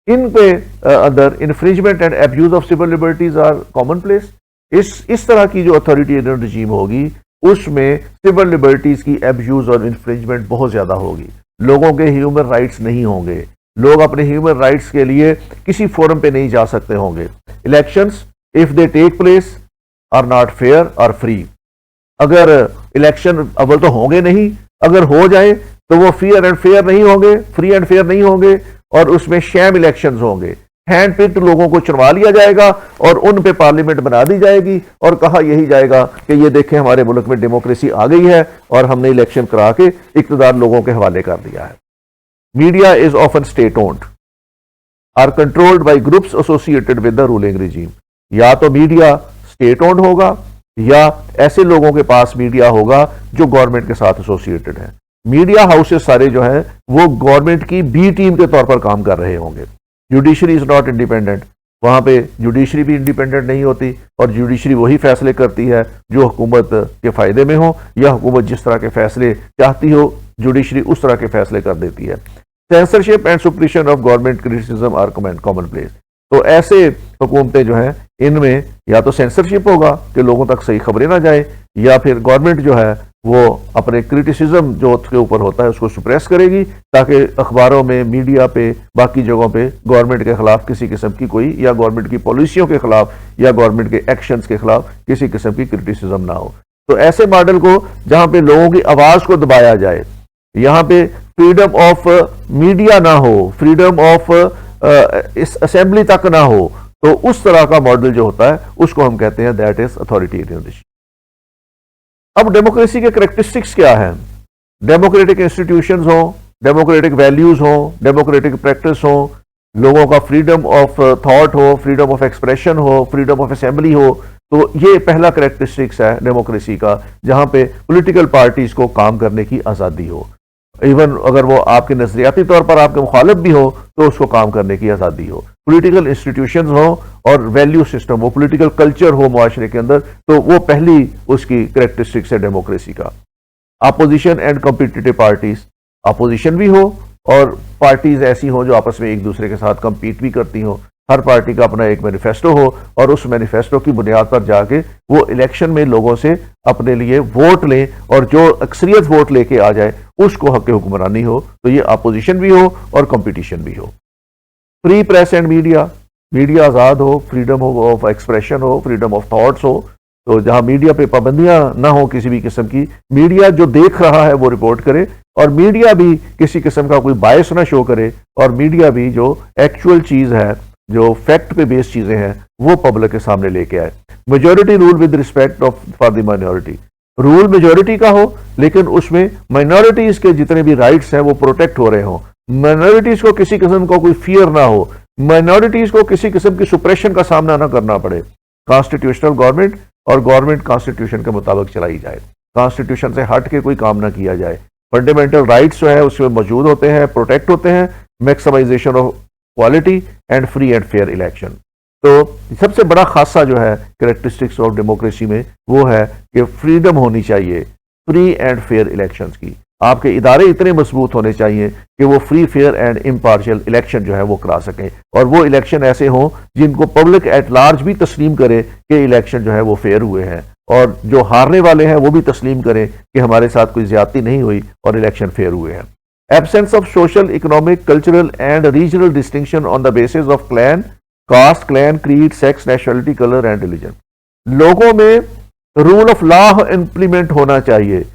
इन पे अंदर infringement and abuse of civil liberties are commonplace. इस तरह की जो अथॉरिटेरियन रजीम होगी उसमें सिविल लिबर्टीज की एब्यूज और इन्फ्रिंजमेंट बहुत ज्यादा होगी। लोगों के ह्यूमन राइट्स नहीं होंगे, लोग अपने ह्यूमन राइट्स के लिए किसी फोरम पे नहीं जा सकते होंगे। Elections if they take place are not fair और फ्री। अगर इलेक्शन अव्वल तो होंगे नहीं, अगर हो जाए तो वो फेयर एंड फेयर नहीं होंगे, फ्री एंड फेयर नहीं होंगे और उसमें शैम इलेक्शंस होंगे। हैंड पिक्ड लोगों को चुनवा लिया जाएगा और उन पे पार्लियामेंट बना दी जाएगी और कहा यही जाएगा कि ये देखें हमारे मुल्क में डेमोक्रेसी आ गई है और हमने इलेक्शन करा के इक़्तिदार लोगों के हवाले कर दिया है। Media is often state owned or controlled by groups associated with the ruling regime. या तो मीडिया स्टेट ओन्ड होगा या ऐसे लोगों के पास मीडिया होगा जो गवर्नमेंट के साथ एसोसिएटेड है। मीडिया हाउसेस सारे जो हैं वो गवर्नमेंट की बी टीम के तौर पर काम कर रहे होंगे। जुडिशरी इज नॉट इंडिपेंडेंट, वहां पे जुडिशरी भी इंडिपेंडेंट नहीं होती और जुडिशरी वही फैसले करती है जो हुकूमत के फायदे में हो, या हुकूमत जिस तरह के फैसले चाहती हो जुडिशरी उस तरह के फैसले कर देती है। Censorship and suppression of government criticism are commonplace. तो ऐसे हुकूमतें जो हैं इनमें या तो सेंसरशिप होगा कि लोगों तक सही खबरें ना जाए, या फिर गवर्नमेंट जो है वो अपने क्रिटिसिज्म जो उसके ऊपर होता है उसको सुप्रेस करेगी ताकि अखबारों में, मीडिया पे, बाकी जगहों पे गवर्नमेंट के खिलाफ किसी किस्म की कोई, या गवर्नमेंट की पॉलिसियों के खिलाफ या गवर्नमेंट के एक्शंस के खिलाफ किसी किस्म की क्रिटिसिज्म ना हो। तो ऐसे मॉडल को जहां पे लोगों की आवाज को दबाया जाए, यहां पे फ्रीडम ऑफ मीडिया ना हो, फ्रीडम ऑफ इस असेंबली तक ना हो, तो उस तरह का मॉडल जो होता है उसको हम कहते हैं दैट इज अथॉरिटेरियन रिजीम। अब डेमोक्रेसी के कैरेक्टरिस्टिक्स क्या हैं? डेमोक्रेटिक इंस्टीट्यूशंस हो, डेमोक्रेटिक वैल्यूज हो, डेमोक्रेटिक प्रैक्टिस हो, लोगों का फ्रीडम ऑफ थॉट हो, फ्रीडम ऑफ एक्सप्रेशन हो, फ्रीडम ऑफ असेंबली हो। तो ये पहला कैरेक्टरिस्टिक्स है डेमोक्रेसी का, जहां पे पॉलिटिकल पार्टीज को काम करने की आज़ादी हो। इवन अगर वो आपके नजरियाती तौर पर आपके मुखालिफ भी हो तो उसको काम करने की आज़ादी हो। पॉलिटिकल इंस्टीट्यूशंस हो और वैल्यू सिस्टम हो, पॉलिटिकल कल्चर हो मुआशरे के अंदर, तो वो पहली उसकी कैरेक्टरिस्टिक्स है डेमोक्रेसी का। Opposition and competitive parties, opposition भी हो और पार्टीज ऐसी हो जो आपस में एक दूसरे के साथ कम्पीट भी करती हो। हर पार्टी का अपना एक मैनिफेस्टो हो और उस मैनिफेस्टो की बुनियाद पर जाके वो इलेक्शन में लोगों से अपने लिए वोट लें और जो अक्सरियत वोट लेके आ जाए उसको हक हुक्मरानी हो। तो ये अपोजिशन भी हो और कंपटीशन भी हो। Free press and media, media आज़ाद हो, फ्रीडम ऑफ एक्सप्रेशन हो, फ्रीडम ऑफ थॉट्स हो। तो जहां मीडिया पे पाबंदियां ना हो किसी भी किस्म की, मीडिया जो देख रहा है वो रिपोर्ट करे और मीडिया भी किसी किस्म का कोई बायस ना शो करे, और मीडिया भी जो एक्चुअल चीज है, जो फैक्ट पे बेस्ड चीजें हैं, वो पब्लिक के सामने लेके आए। Majority rule with respect of for the minority, rule majority का हो लेकिन उसमें माइनॉरिटीज के जितने भी राइट्स हैं वो प्रोटेक्ट हो रहे हो। माइनॉरिटीज को किसी किस्म का कोई फियर ना हो, माइनॉरिटीज को किसी किस्म की सुप्रेशन का सामना ना करना पड़े। कॉन्स्टिट्यूशनल गवर्नमेंट और गवर्नमेंट कॉन्स्टिट्यूशन के मुताबिक चलाई जाए, कॉन्स्टिट्यूशन से हट के कोई काम ना किया जाए। फंडामेंटल राइट्स जो है उसमें मौजूद होते हैं, प्रोटेक्ट होते हैं। Maximisation of quality and free and fair election. तो सबसे बड़ा खासा जो है कैरेक्टरिस्टिक्स ऑफ डेमोक्रेसी में वो है कि फ्रीडम होनी चाहिए फ्री एंड फेयर इलेक्शंस की। आपके इदारे इतने मजबूत होने चाहिए कि वो free fair and impartial election जो है वो करा सकें, और वो इलेक्शन ऐसे हों जिनको पब्लिक एट लार्ज भी तस्लीम करे कि इलेक्शन जो है वो फेयर हुए हैं, और जो हारने वाले हैं वो भी तस्लीम करें कि हमारे साथ कोई ज्यादती नहीं हुई और इलेक्शन फेयर हुए हैं। Absence of social, economic, cultural and regional distinction on the basis of clan, caste, clan, creed, sex, nationality, color and religion. लोगों में रूल ऑफ लॉ इंप्लीमेंट होना चाहिए।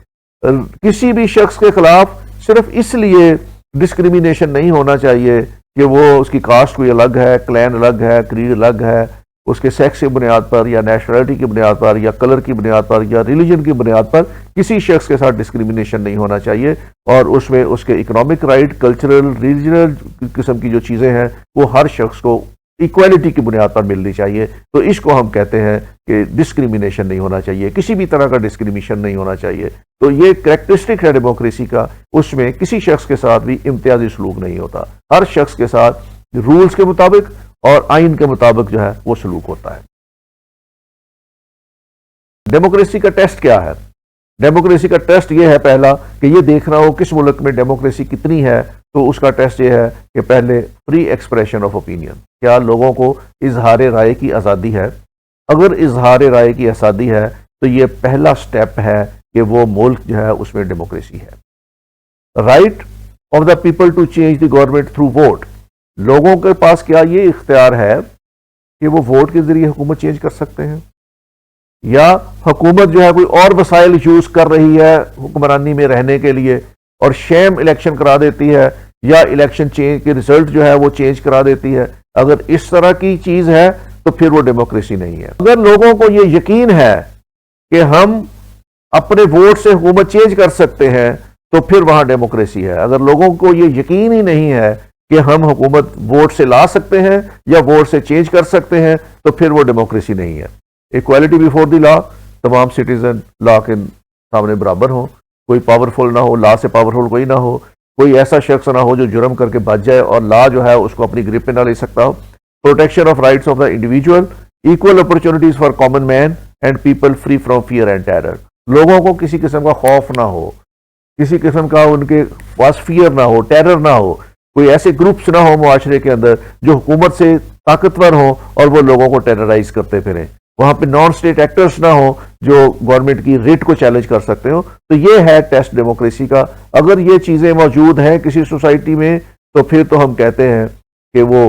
किसी भी शख्स के खिलाफ सिर्फ इसलिए डिस्क्रिमिनेशन नहीं होना चाहिए कि वो उसकी कास्ट कोई अलग है, क्लैन अलग है, क्रीड अलग है, उसके सेक्स की बुनियाद पर या नेशनलिटी की बुनियाद पर या कलर की बुनियाद पर या रिलीजन की बुनियाद पर किसी शख्स के साथ डिस्क्रिमिनेशन नहीं होना चाहिए। और उसमें उसके इकोनॉमिक राइट, कल्चरल, रीजनल किस्म की जो चीज़ें हैं वो हर शख्स को इक्वालिटी की बुनियाद पर मिलनी चाहिए। तो इसको हम कहते हैं कि डिस्क्रिमिनेशन नहीं होना चाहिए, किसी भी तरह का डिस्क्रिमिनेशन नहीं होना चाहिए। तो ये कैरेक्टरिस्टिक है डेमोक्रेसी का, उसमें किसी शख्स के साथ भी इम्तियाजी सलूक नहीं होता, हर शख्स के साथ रूल्स के मुताबिक और आइन के मुताबिक जो है वो सलूक होता है। डेमोक्रेसी का टेस्ट क्या है? डेमोक्रेसी का टेस्ट ये है पहला कि ये देखना हो किस मुल्क में डेमोक्रेसी कितनी है, तो उसका टेस्ट ये है कि पहले फ्री एक्सप्रेशन ऑफ ओपिनियन, क्या लोगों को इजहार राय की आज़ादी है? अगर इजहार राय की आज़ादी है तो ये पहला स्टेप है कि वो मुल्क जो है उसमें डेमोक्रेसी है। Right of the people to change the government through vote, लोगों के पास क्या ये इख्तियार है कि वो वोट के जरिए हुकूमत चेंज कर सकते हैं, या हुकूमत जो है कोई और वसाइल यूज कर रही है हुक्मरानी में रहने के लिए और शेम इलेक्शन करा देती है, या इलेक्शन चेंज के रिजल्ट जो है वो चेंज करा देती है? अगर इस तरह की चीज है तो फिर वो डेमोक्रेसी नहीं है। अगर लोगों को ये यकीन है कि हम अपने वोट से हुकूमत चेंज कर सकते हैं तो फिर वहां डेमोक्रेसी है। अगर लोगों को ये यकीन ही नहीं है कि हम हुकूमत वोट से ला सकते हैं या वोट से चेंज कर सकते हैं तो फिर वो डेमोक्रेसी नहीं है। इक्वालिटी बिफोर द लॉ, तमाम सिटीजन लॉ के सामने बराबर हो, कोई पावरफुल ना हो, लॉ से पावरफुल कोई ना हो, कोई ऐसा शख्स ना हो जो जुर्म करके बच जाए और लॉ जो है उसको अपनी ग्रिप में ना ले सकता हो। Protection of rights of the individual, equal opportunities for common man and people, free from fear and terror, लोगों को किसी किस्म का खौफ ना हो, किसी किस्म का उनके पास फियर ना हो, टेरर ना हो, कोई ऐसे ग्रुप्स ना हो मुआशरे के अंदर जो हुकूमत से ताकतवर हो और वो लोगों को टेरराइज करते फिरें। वहां पे नॉन स्टेट एक्टर्स ना हो जो गवर्नमेंट की रेट को चैलेंज कर सकते हो। तो ये है टेस्ट डेमोक्रेसी का। अगर ये चीजें मौजूद हैं किसी सोसाइटी में तो फिर तो हम कहते हैं कि वो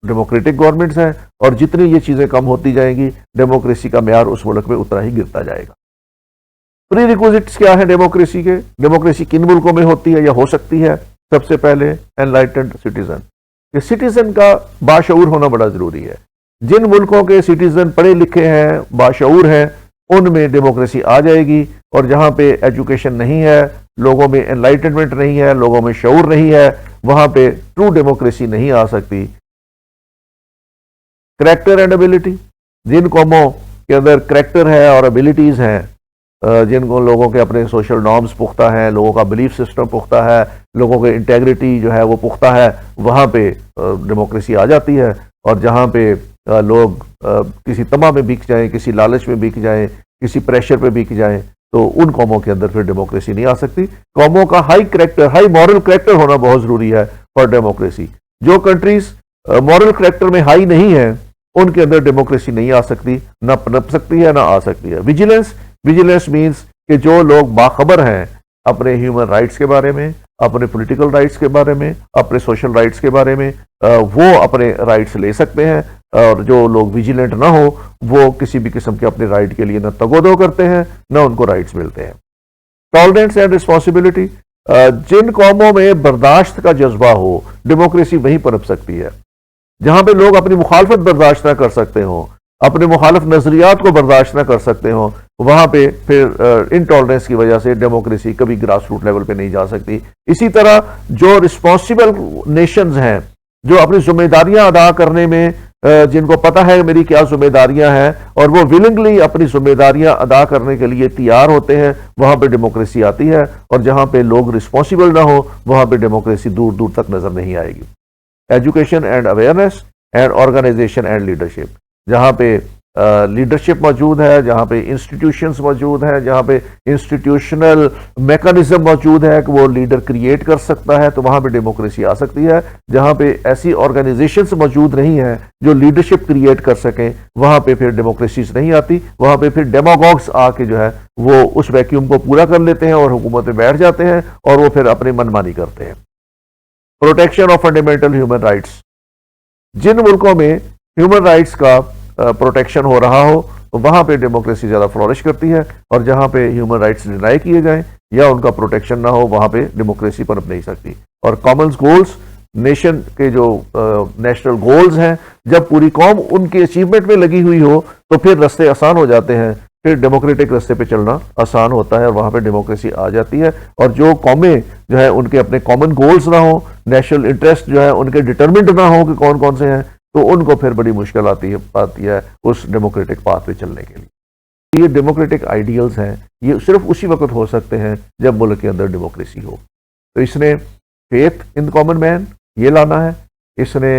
डेमोक्रेटिक गवर्नमेंट्स हैं, और जितनी ये चीजें कम होती जाएंगी डेमोक्रेसी का म्यार उस मुल्क में उतना ही गिरता जाएगा। प्री रिक्विजिट्स क्या है डेमोक्रेसी के? डेमोक्रेसी किन मुल्कों में होती है या हो सकती है? सबसे पहले एनलाइटेंड सिटीजन, ये सिटीजन का बाशऊर होना बड़ा जरूरी है। जिन मुल्कों के सिटीजन पढ़े लिखे हैं, बाशऊर हैं, उनमें डेमोक्रेसी आ जाएगी। और जहां पे एजुकेशन नहीं है, लोगों में एनलाइटनमेंट नहीं है, लोगों में शऊर नहीं है, वहां पे ट्रू डेमोक्रेसी नहीं आ सकती। करैक्टर एंड एबिलिटी, जिन कौमों के अंदर करैक्टर है और एबिलिटीज हैं, जिनको लोगों के अपने सोशल नॉर्म्स पुख्ता हैं, लोगों का बिलीफ सिस्टम पुख्ता है, लोगों के इंटेग्रिटी जो है वो पुख्ता है, वहाँ पे डेमोक्रेसी आ जाती है। और जहाँ पे लोग किसी तमा में बिक जाएं, किसी लालच में बिक जाएं, किसी प्रेशर पे बिक जाएं, तो उन कौमों के अंदर फिर डेमोक्रेसी नहीं आ सकती। कौमों का high character, high moral character होना बहुत जरूरी है फॉर डेमोक्रेसी। जो कंट्रीज मॉरल करैक्टर में हाई नहीं है उनके अंदर डेमोक्रेसी नहीं आ सकती, ना पनप सकती है ना आ सकती है। विजिलेंस, विजिलेंस मीन्स कि जो लोग बाखबर हैं अपने ह्यूमन राइट्स के बारे में, अपने पॉलिटिकल राइट्स के बारे में, अपने सोशल राइट्स के बारे में, वो अपने राइट्स ले सकते हैं। और जो लोग विजिलेंट ना हो वो किसी भी किस्म के अपने राइट के लिए न तगोदो करते हैं न उनको राइट्स मिलते हैं। टॉलरेंस एंड रिस्पॉन्सिबिलिटी, जिन कौमों में बर्दाश्त का जज्बा हो डेमोक्रेसी वहीं पनप सकती है। जहां पे लोग अपनी मुखालफत बर्दाश्त ना कर सकते हो, अपने मुखालिफ नजरियात को बर्दाश्त ना कर सकते हो, वहां पे फिर इनटॉलरेंस की वजह से डेमोक्रेसी कभी ग्रास रूट लेवल पे नहीं जा सकती। इसी तरह जो रिस्पॉन्सिबल नेशंस हैं, जो अपनी जिम्मेदारियां अदा करने में जिनको पता है मेरी क्या जिम्मेदारियां हैं और वो विलिंगली अपनी जिम्मेदारियां अदा करने के लिए तैयार होते हैं, वहां पे डेमोक्रेसी आती है। और जहां पे लोग रिस्पॉन्सिबल ना हो वहां पे डेमोक्रेसी दूर दूर तक नजर नहीं आएगी। Education and awareness and organisation and leadership, जहां पे लीडरशिप मौजूद है, जहाँ पे इंस्टीट्यूशंस मौजूद हैं, जहाँ पे इंस्टीट्यूशनल मैकेनिज्म मौजूद है कि वो लीडर क्रिएट कर सकता है, तो वहाँ पे डेमोक्रेसी आ सकती है। जहाँ पे ऐसी ऑर्गेनाइजेशंस मौजूद नहीं हैं जो लीडरशिप क्रिएट कर सकें, वहाँ पे फिर डेमोक्रेसीज नहीं आती। वहाँ पे फिर डेमागॉग्स आके जो है वो उस वैक्यूम को पूरा कर लेते हैं और हुकूमत में बैठ जाते हैं और वो फिर अपनी मनमानी करते हैं। Protection of fundamental human rights, जिन मुल्कों में ह्यूमन राइट्स का प्रोटेक्शन हो रहा हो तो वहां पे डेमोक्रेसी ज्यादा फ्लोरिश करती है, और जहां पे ह्यूमन राइट्स डिनाई किए जाएं या उनका प्रोटेक्शन ना हो वहां पे डेमोक्रेसी पनप नहीं सकती। और कॉमन गोल्स, नेशन के जो नेशनल गोल्स हैं, जब पूरी कौम उनके अचीवमेंट में लगी हुई हो तो फिर रास्ते आसान हो जाते हैं, फिर डेमोक्रेटिक रास्ते पे चलना आसान होता है और वहां पे डेमोक्रेसी आ जाती है। और जो कौमें जो है उनके अपने कॉमन गोल्स ना हो, नेशनल इंटरेस्ट जो है उनके डिटरमिंड ना हो कि कौन कौन से हैं, तो उनको फिर बड़ी मुश्किल आती है उस डेमोक्रेटिक पाथ पे चलने के लिए। ये डेमोक्रेटिक आइडियल्स हैं, ये सिर्फ उसी वक्त हो सकते हैं जब मुल्क के अंदर डेमोक्रेसी हो। तो इसने फेथ इन कॉमन मैन ये लाना है, इसने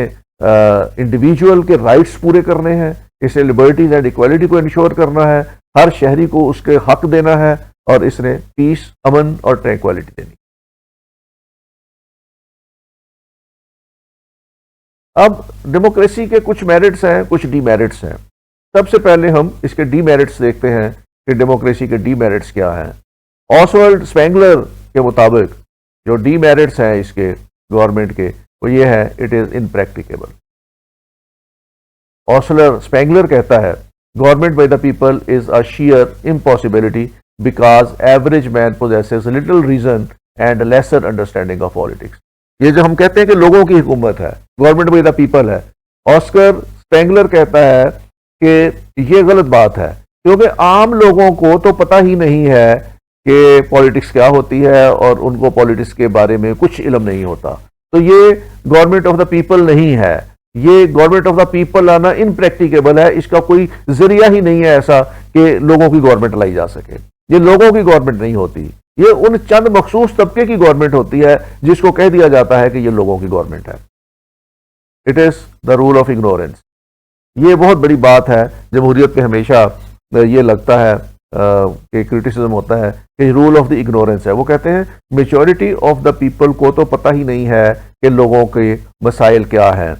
इंडिविजुअल के राइट्स पूरे करने हैं, इसने लिबर्टीज एंड इक्वालिटी को इंश्योर करना है, हर शहरी को उसके हक देना है, और इसने पीस, अमन और ट्रैंक्विलिटी देनी। अब डेमोक्रेसी के कुछ मेरिट्स हैं, कुछ डीमेरिट्स हैं। सबसे पहले हम इसके डीमेरिट्स देखते हैं कि डेमोक्रेसी के डीमेरिट्स क्या हैं। ऑसवर्ल्ड स्पेंगलर के मुताबिक जो डीमेरिट्स हैं इसके गवर्नमेंट के, वो ये है, इट इज इनप्रैक्टिकेबल। ऑसलर स्पेंगलर कहता है government by the people is a sheer impossibility because average man possesses little reason and lesser understanding of politics। ये जो हम कहते हैं कि लोगों की हुकूमत है, गवर्नमेंट बाय द पीपल है, ऑस्कर स्पेंगलर कहता है कि ये गलत बात है, क्योंकि आम लोगों को तो पता ही नहीं है कि पॉलिटिक्स क्या होती है और उनको पॉलिटिक्स के बारे में कुछ इल्म नहीं होता। तो ये गवर्नमेंट ऑफ द पीपल नहीं है, ये गवर्नमेंट ऑफ द पीपल आना इनप्रैक्टिकेबल है, इसका कोई जरिया ही नहीं है ऐसा कि लोगों की गवर्नमेंट लाई जा सके। ये लोगों की गवर्नमेंट नहीं होती, ये उन चंद मखसूस तबके की गवर्नमेंट होती है जिसको कह दिया जाता है कि ये लोगों की गवर्नमेंट है। It is the rule of ignorance. ये बहुत बड़ी बात है, जमहूरियत पे हमेशा ये लगता है कि क्रिटिसिज्म होता है कि रूल ऑफ द इग्नोरेंस है। वो कहते हैं मेजॉरिटी ऑफ द पीपल को तो पता ही नहीं है कि लोगों के मसाइल क्या हैं,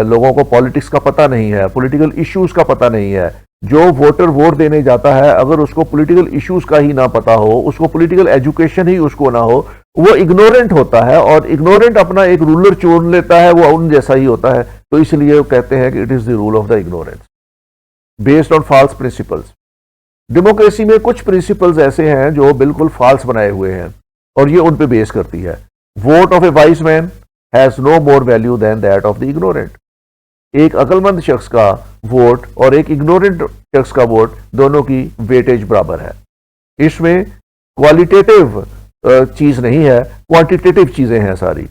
लोगों को पॉलिटिक्स का पता नहीं है, पॉलिटिकल इश्यूज का पता नहीं है। जो वोटर वोट देने जाता है, अगर उसको पॉलिटिकल इश्यूज का ही ना पता हो, उसको पॉलिटिकल एजुकेशन ही उसको ना हो, वो इग्नोरेंट होता है, और इग्नोरेंट अपना एक रूलर चुन लेता है, वो उन जैसा ही होता है। तो इसलिए कहते हैं कि it is the rule of the ignorance based on false principles. Democracy में कुछ प्रिंसिपल्स ऐसे हैं जो बिल्कुल फॉल्स बनाए हुए हैं और ये उन पे बेस करती है। Vote of a wise man has no more value than that of the ignorant. एक अक्लमंद शख्स का वोट और एक इग्नोरेंट शख्स का वोट, दोनों की वेटेज बराबर है। इसमें क्वालिटेटिव चीज नहीं है, क्वांटिटेटिव चीजें हैं सारी।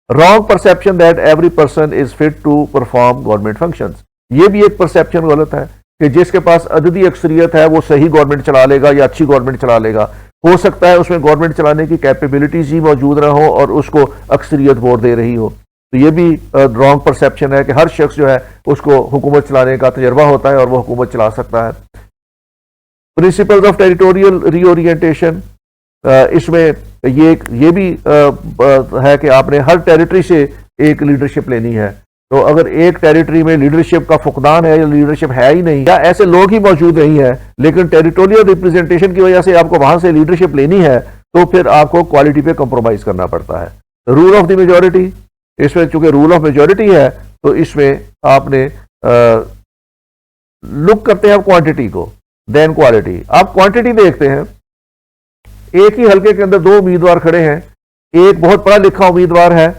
Wrong perception that every person is fit to perform government functions, ये भी एक परसेप्शन गलत है कि जिसके पास अददी अक्सरियत है वो सही गवर्नमेंट चला लेगा या अच्छी गवर्नमेंट चला लेगा। हो सकता है उसमें गवर्नमेंट चलाने की कैपेबिलिटीज ही मौजूद ना हो और उसको अक्सरियत वोट दे रही हो। तो ये भी रॉन्ग परसेप्शन है कि हर शख्स जो है उसको हुकूमत चलाने का तजर्बा होता है और वो हुकूमत चला सकता है। प्रिंसिपल्स ऑफ टेरिटोरियल रीओरिएंटेशन, इसमें ये भी है कि आपने हर टेरिटरी से एक लीडरशिप लेनी है। तो अगर एक टेरिटरी में लीडरशिप का फुकदान है या लीडरशिप है ही नहीं या ऐसे लोग ही मौजूद नहीं है, लेकिन टेरिटोरियल रिप्रेजेंटेशन की वजह से आपको वहां से लीडरशिप लेनी है, तो फिर आपको क्वालिटी पे कंप्रोमाइज करना पड़ता है। रूल ऑफ द मेजॉरिटी, इसमें चूंकि रूल ऑफ मेजॉरिटी है तो इसमें आपने लुक करते हैं आप क्वांटिटी को देन क्वालिटी। आप क्वांटिटी देखते हैं, एक ही हलके के अंदर दो उम्मीदवार खड़े हैं, एक बहुत पढ़ा लिखा उम्मीदवार है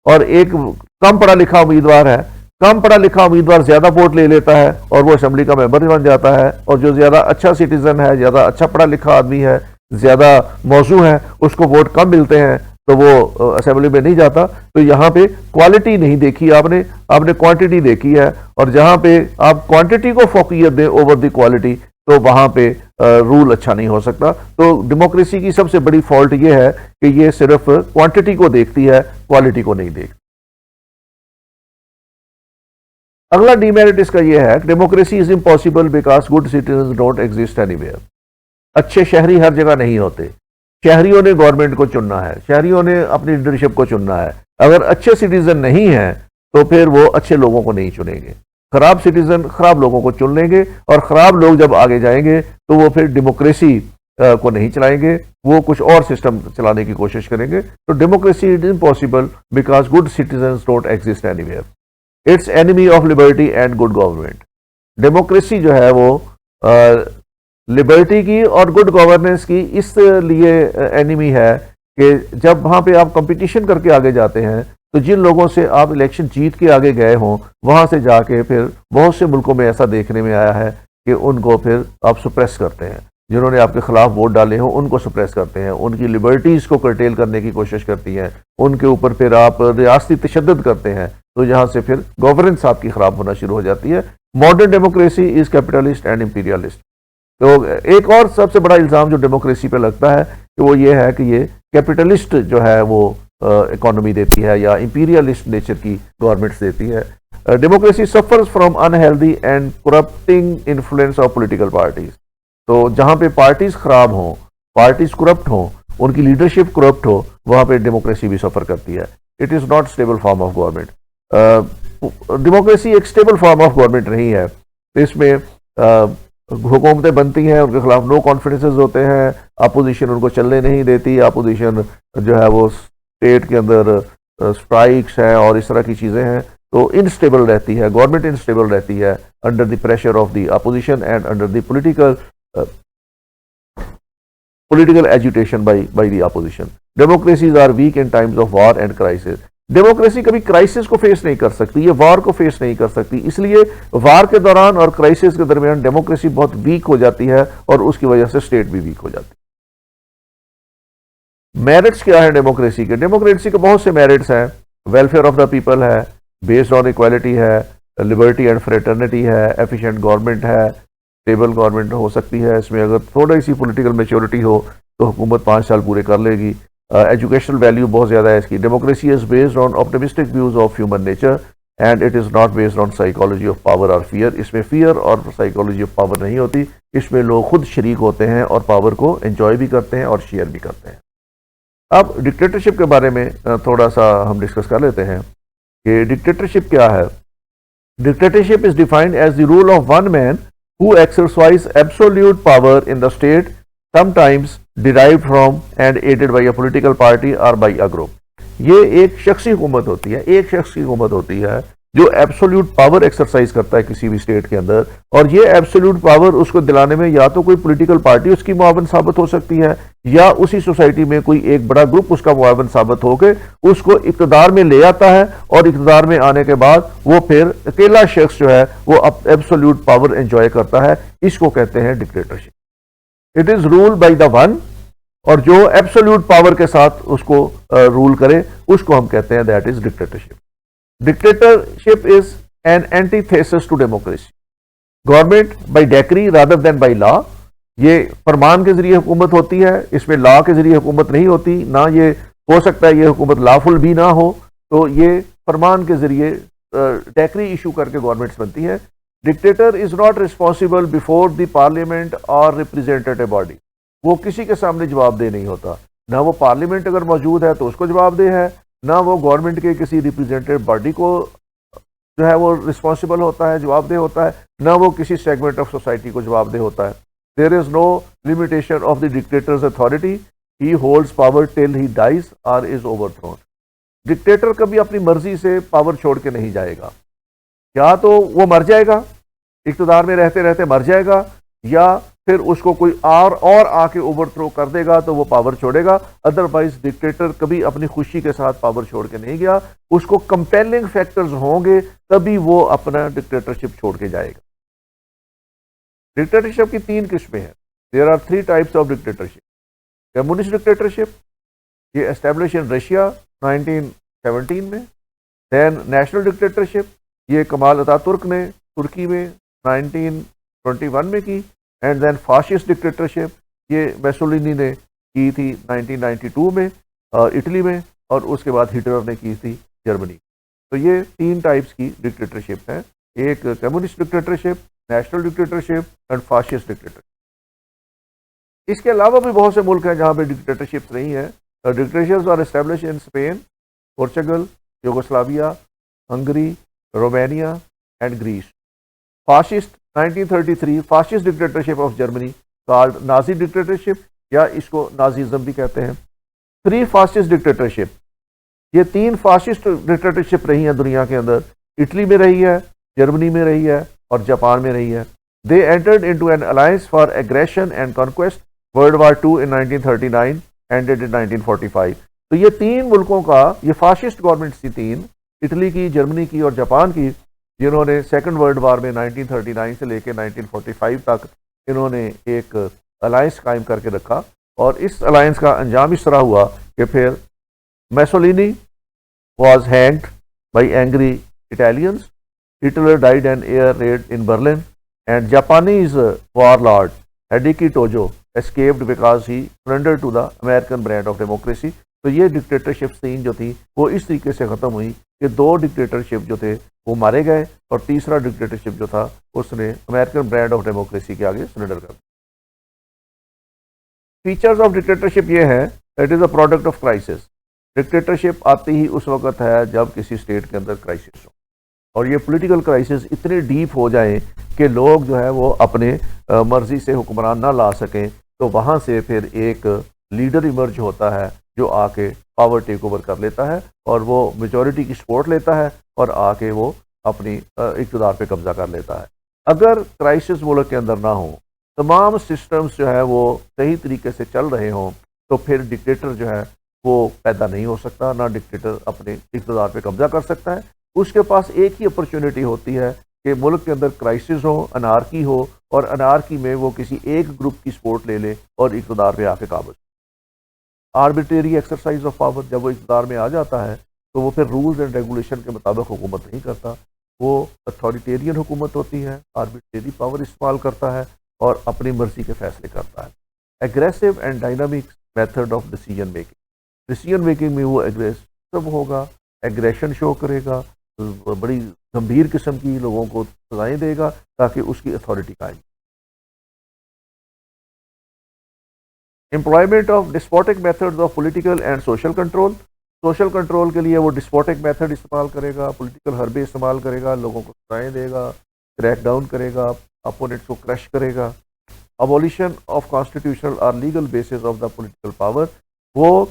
और एक कम पढ़ा लिखा उम्मीदवार है। कम पढ़ा लिखा उम्मीदवार ज्यादा वोट ले लेता है और वो असेंबली का मेंबर बन जाता है, और जो ज्यादा अच्छा सिटीजन है, ज्यादा अच्छा पढ़ा लिखा आदमी है, ज्यादा मौजू है, उसको वोट कम मिलते हैं तो वो असेंबली में नहीं जाता। तो यहाँ पे क्वालिटी नहीं देखी आपने क्वांटिटी देखी है, और जहां पे आप क्वांटिटी को फोकियत दें ओवर द क्वालिटी तो वहां पे रूल अच्छा नहीं हो सकता। तो डेमोक्रेसी की सबसे बड़ी फॉल्ट ये है कि ये सिर्फ क्वांटिटी को देखती है, क्वालिटी को नहीं देखती। अगला डीमेरिट इसका यह है कि democracy is impossible because good citizen don't exist anywhere. अच्छे शहरी हर जगह नहीं होते। शहरियों ने गवर्नमेंट को चुनना है, शहरियों ने अपनी लीडरशिप को चुनना है। अगर अच्छे सिटीजन नहीं हैं तो फिर वो अच्छे लोगों को नहीं चुनेंगे। खराब सिटीजन खराब लोगों को चुन लेंगे और खराब लोग जब आगे जाएंगे तो वो फिर डेमोक्रेसी को नहीं चलाएंगे, वो कुछ और सिस्टम चलाने की कोशिश करेंगे। तो democracy is impossible because good citizens don't exist anywhere. It's enemy of liberty and good government. Democracy जो है वो लिबर्टी की और गुड गवर्नेंस की इसलिए एनिमी है कि जब वहां पे आप कंपटीशन करके आगे जाते हैं तो जिन लोगों से आप इलेक्शन जीत के आगे गए हों वहां से जाके फिर बहुत से मुल्कों में ऐसा देखने में आया है कि उनको फिर आप सुप्रेस करते हैं। जिन्होंने आपके खिलाफ वोट डाले हों उनको सुप्रेस करते हैं, उनकी लिबर्टीज को कर्टेल करने की कोशिश करती हैं, उनके ऊपर फिर आप रियासती तशद्दुद करते हैं, तो यहाँ से फिर गवर्नेंस आपकी खराब होना शुरू हो जाती है। Modern democracy is capitalist and imperialist. तो एक और सबसे बड़ा इल्ज़ाम जो डेमोक्रेसी पे लगता है कि वो ये है कि ये कैपिटलिस्ट जो है वो इकोनॉमी देती है या इंपीरियलिस्ट नेचर की गवर्नमेंट्स देती है। Democracy suffers from unhealthy and corrupting influence of political parties. तो जहां पे पार्टीज खराब हों, पार्टीज करप्ट हों, उनकी लीडरशिप करप्ट हो, वहां पे डेमोक्रेसी भी सफर करती है। It is not stable form of government. Democracy एक स्टेबल फॉर्म ऑफ गवर्नमेंट नहीं है। इसमें हुकूमतें बनती हैं, उनके खिलाफ नो कॉन्फिडेंसेस होते हैं, अपोजिशन उनको चलने नहीं देती, अपोजिशन जो है वो स्टेट के अंदर स्ट्राइक्स हैं और इस तरह की चीज़ें हैं। तो इनस्टेबल रहती है गवर्नमेंट, इनस्टेबल रहती है under the pressure of the opposition and under the political agitation by the opposition. Democracies are weak in times of war and crisis. Democracy कभी क्राइसिस को फेस नहीं कर सकती, ये वार को फेस नहीं कर सकती, इसलिए वार के दौरान और क्राइसिस के दरमियान डेमोक्रेसी बहुत वीक हो जाती है और उसकी वजह से स्टेट भी वीक हो जाती है। मेरिट्स क्या है डेमोक्रेसी के? डेमोक्रेसी के बहुत से मेरिट्स हैं। वेलफेयर ऑफ द पीपल है, बेस्ड ऑन इक्वालिटी है, लिबर्टी एंड फ्रेटर्निटी है, एफिशिएंट गवर्नमेंट है, स्टेबल गवर्नमेंट हो सकती है। इसमें अगर थोड़ी सी पॉलिटिकल मैच्योरिटी हो तो हुकूमत 5 साल पूरे कर लेगी। एजुकेशनल वैल्यू बहुत ज़्यादा है इसकी। Democracy is based on optimistic views of human nature and it is not based on psychology of power और फियर। इसमें फियर और साइकोलॉजी ऑफ पावर नहीं होती, इसमें लोग खुद शरीक होते हैं और पावर को एंजॉय भी करते हैं और शेयर भी करते हैं। अब डिक्टेटरशिप के बारे में थोड़ा सा हम डिस्कस कर लेते हैं कि डिक्टेटरशिप क्या है। Dictatorship is defined as the rule of one man who exercise absolute power in the state, sometimes derived from and aided by a political party or by a group। ये एक शख्सी हुकूमत होती है, एक शख्स की हुकूमत होती है जो एब्सोल्यूट पावर एक्सरसाइज करता है किसी भी स्टेट के अंदर, और ये एब्सोल्यूट पावर उसको दिलाने में या तो कोई पॉलिटिकल पार्टी उसकी मुआवन साबित हो सकती है या उसी सोसाइटी में कोई एक बड़ा ग्रुप उसका मुआवन साबित होकर उसको इक़्तिदार में ले आता है, और इक़्तिदार में आने के बाद वो फिर अकेला शख्स जो है वो एब्सोल्यूट पावर एंजॉय करता है। इसको कहते हैं dictatorship. It is rule by the one, और जो एब्सोल्यूट पावर के साथ उसको रूल करे उसको हम कहते हैं that is dictatorship. Dictatorship is an antithesis to democracy. Government by decree rather than by law। ये फरमान के जरिए हुकूमत होती है, इसमें लॉ के जरिए हुकूमत नहीं होती। ना ये हो सकता है ये हुकूमत लॉफुल भी ना हो, तो ये फरमान के जरिए डेक्री इशू करके गवर्नमेंट्स बनती है। Dictator is not responsible before the parliament और रिप्रेजेंटेटिव बॉडी। वो किसी के सामने जवाबदेह नहीं होता, ना वो पार्लियामेंट अगर मौजूद है तो उसको जवाबदेह है, ना वो गवर्नमेंट के किसी रिप्रेजेंटेटिव बॉडी को जो है वो रिस्पॉन्सिबल होता है, जवाबदेह होता है, ना वो किसी सेगमेंट ऑफ सोसाइटी को जवाबदेह होता है। There is no limitation of the dictator's authority, he holds power till he dies और इज ओवरथ्रोन। डिक्टेटर कभी अपनी मर्जी से पावर छोड़ के नहीं जाएगा, या तो वो मर जाएगा, इक़्तिदार में रहते रहते मर जाएगा, या फिर उसको कोई और आके ओवरथ्रो कर देगा तो वो पावर छोड़ेगा। अदरवाइज डिक्टेटर कभी अपनी खुशी के साथ पावर छोड़ के नहीं गया, उसको कंपेलिंग फैक्टर्स होंगे तभी वो अपना डिक्टेटरशिप छोड़ के जाएगा। डिक्टेटरशिप की 3 किस्में हैं। There are 3 types of dictatorship. Communist dictatorship, ये एस्टेब्लिश इन रशिया 1917 में। देन नेशनल डिक्टेटरशिप, ये कमाल अतातुर्क ने तुर्की में 1921 में की। एंड देन फाशिस्ट डिक्टेटरशिप, ये मुसोलिनी ने की थी 1992 में इटली में, और उसके बाद हिटलर ने की थी जर्मनी। तो ये 3 टाइप्स की डिक्टेटरशिप हैं। एक communist dictatorship, national dictatorship and fascist dictatorship. इसके अलावा भी बहुत से मुल्क हैं जहां पे डिक्टेटरशिप्स नहीं है। Dictatorships are establish in Spain, Portugal, Yugoslavia, Hungary, Romania and Greece. Fascist 1933 fascist dictatorship of Germany called Nazi dictatorship, या इसको नाजीज्म भी कहते हैं। 3 फाशिस्ट डिक्टेटरशिप, ये 3 फाशिस्ट डिक्टेटरशिप रही हैं दुनिया के अंदर। इटली में रही है, जर्मनी में रही है और जापान में रही है। They entered into an alliance for aggression and conquest, world war 2 in 1939, ended in 1945। तो ये 3 मुल्कों का, ये फाशिस्ट गवर्नमेंट थी 3, इटली की, जर्मनी की और जापान की, जिन्होंने सेकंड वर्ल्ड वार में 1939 से लेकर 1945 तक इन्होंने एक अलायंस कायम करके रखा। और इस अलायंस का अंजाम इस तरह हुआ कि फिर मैसोलिनी was hanged by angry Italians, Hitler died an air raid in Berlin, and Japanese warlord Hideki Tojo escaped because he surrendered to the American brand of democracy। तो ये डिक्टेटरशिप सीन जो थी वो इस तरीके से ख़त्म हुई कि 2 डिक्टेटरशिप जो थे वो मारे गए और तीसरा डिक्टेटरशिप जो था उसने अमेरिकन ब्रांड ऑफ डेमोक्रेसी के आगे सरेंडर कर दिया। फीचर्स ऑफ डिक्टेटरशिप ये है, it is a product of crisis. Dictatorship आती ही उस वक्त है जब किसी स्टेट के अंदर क्राइसिस हो, और ये पॉलिटिकल क्राइसिस इतने डीप हो जाए कि लोग जो है वो अपने मर्जी से हुक्मरान ना ला सकें, तो वहाँ से फिर एक लीडर इमर्ज होता है जो आके पावर टेक ओवर कर लेता है और वो मेजॉरिटी की सपोर्ट लेता है और आके वो अपनी इक़्तिदार पे कब्जा कर लेता है। अगर क्राइसिस मुल्क के अंदर ना हो, तमाम सिस्टम्स जो है वो सही तरीके से चल रहे हों, तो फिर डिक्टेटर जो है वो पैदा नहीं हो सकता, ना डिक्टेटर अपने इक़्तिदार पे कब्जा कर सकता है। उसके पास एक ही अपॉर्चुनिटी होती है कि मुल्क के अंदर क्राइसिस हो, अनारकी हो, और अनारकी में वो किसी एक ग्रुप की सपोर्ट ले ले और इक़्तिदार पे आके काबज। आर्बिट्रेरी एक्सरसाइज ऑफ पावर, जब वो इक़्तिदार में आ जाता है तो वो फिर रूल्स एंड रेगुलेशन के मुताबिक हुकूमत नहीं करता, वो अथॉरिटेरियन हुकूमत होती है, आर्बिट्रेरी पावर इस्तेमाल करता है और अपनी मर्जी के फैसले करता है। Aggressive and dynamic method of decision making, decision making में वो एग्रेसिव होगा, एग्रेशन शो करेगा, बड़ी गंभीर किस्म की लोगों को सजाएं देगा ताकि उसकी अथॉरिटी कायम। Employment of despotic methods of political and social control, social control के लिए वो डिस्पोटिक मेथड इस्तेमाल करेगा, पॉलिटिकल हरबे इस्तेमाल करेगा, लोगों को सजाएं देगा, क्रैक डाउन करेगा, अपोनेंट्स को क्रश करेगा। अबॉलिशन ऑफ कॉन्स्टिट्यूशनल और legal basis of the political power, वो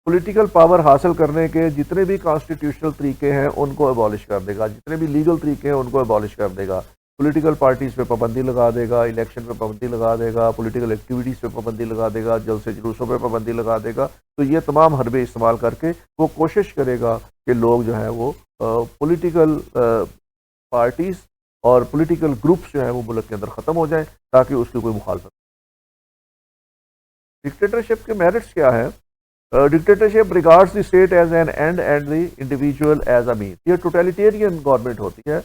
पॉलिटिकल पावर हासिल करने के जितने भी कॉन्स्टिट्यूशनल तरीके हैं उनको अबॉलिश कर देगा, जितने भी लीगल तरीके हैं उनको अबॉलिश कर देगा। पॉलिटिकल पार्टीज़ पे पाबंदी लगा देगा, इलेक्शन पे पाबंदी लगा देगा, पॉलिटिकल एक्टिविटीज़ पे पाबंदी लगा देगा, जलसे जुलूसों पे पाबंदी लगा देगा। तो ये तमाम हरबे इस्तेमाल करके वो कोशिश करेगा कि लोग जो है वो पॉलिटिकल पार्टीज़ और पॉलिटिकल ग्रुप्स जो है वो मुल्क के अंदर ख़त्म हो जाए ताकि उसकी कोई मुखालफत। डिक्टेटरशिप के मेरिट्स क्या है? Dictatorship regards the state as an end the individual as a mean. ये टोटलिटेरियन गवर्नमेंट होती है,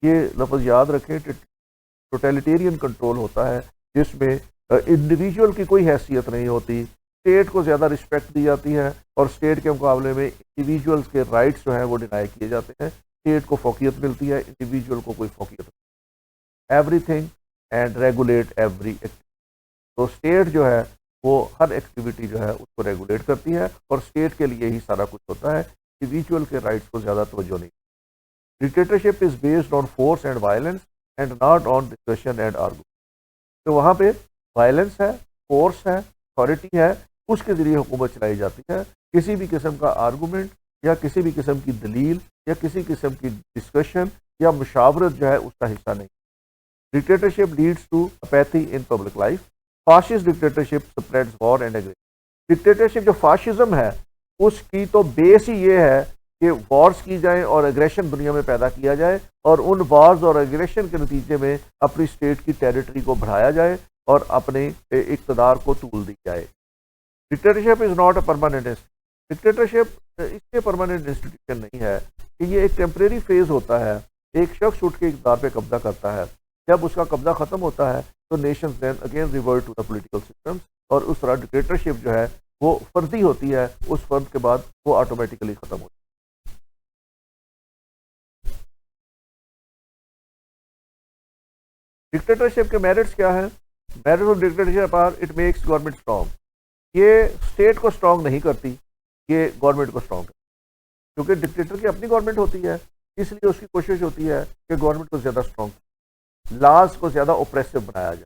ये लफ्ज़ याद रखें, टोटलिटेरियन कंट्रोल होता है जिसमें इंडिविजुअल की कोई हैसियत नहीं होती, स्टेट को ज़्यादा रिस्पेक्ट दी जाती है और स्टेट के मुकाबले में इंडिविजुअल्स के राइट्स जो हैं वो डिनाई किए जाते हैं। स्टेट को फोकियत मिलती है, इंडिविजुअल को कोई फोकियत नहीं। Everything and regulate every activity, तो स्टेट जो है वो हर एक्टिविटी जो है उसको रेगुलेट करती है और स्टेट के लिए ही सारा कुछ होता है, इंडिविजुअल के राइट्स को ज़्यादा तवज्जो नहीं। Dictatorship is based on force and violence and not on discussion and argument. तो वहाँ पे वायलेंस है, फोर्स है, अथॉरिटी है, उसके ज़रिए हुकूमत चलाई जाती है। किसी भी किस्म का आर्गूमेंट या किसी भी किस्म की दलील या किसी किस्म की डिस्कशन या मुशावरत जो है उसका हिस्सा नहीं। Dictatorship leads to apathy in public life. Fascist dictatorship spreads war and aggression. Dictatorship जो फाशिज्म है उसकी तो बेस ही ये है कि वॉर्स की जाए और एग्रेशन दुनिया में पैदा किया जाए और उन वॉर्स और एग्रेशन के नतीजे में अपनी स्टेट की टेरिटरी को बढ़ाया जाए और अपने इक़्तिदार को तूल दी जाए। Dictatorship is not a permanent, dictatorship इसलिए परमानेंट इंस्टीट्यूशन नहीं है कि ये एक टेम्परेरी फेज होता है। एक शख्स उठ के इक़्तिदार पे कब्जा करता है, जब उसका कब्जा खत्म होता है तो nations then again revert to the political system, और उस तरह डिक्टेटरशिप जो है वो फर्दी होती है, उस फर्द के बाद वो ऑटोमेटिकली खत्म होती है। डिक्टेटरशिप के मेरिट्स क्या हैं? Merits of dictatorship are it makes government strong. ये स्टेट को स्ट्रॉन्ग नहीं करती, ये गवर्नमेंट को स्ट्रॉन्ग करती, क्योंकि डिक्टेटर की अपनी गवर्नमेंट होती है, इसलिए उसकी कोशिश होती है कि गवर्नमेंट को ज़्यादा स्ट्रॉन्ग, लॉज को ज़्यादा ओप्रेसिव बनाया जाए,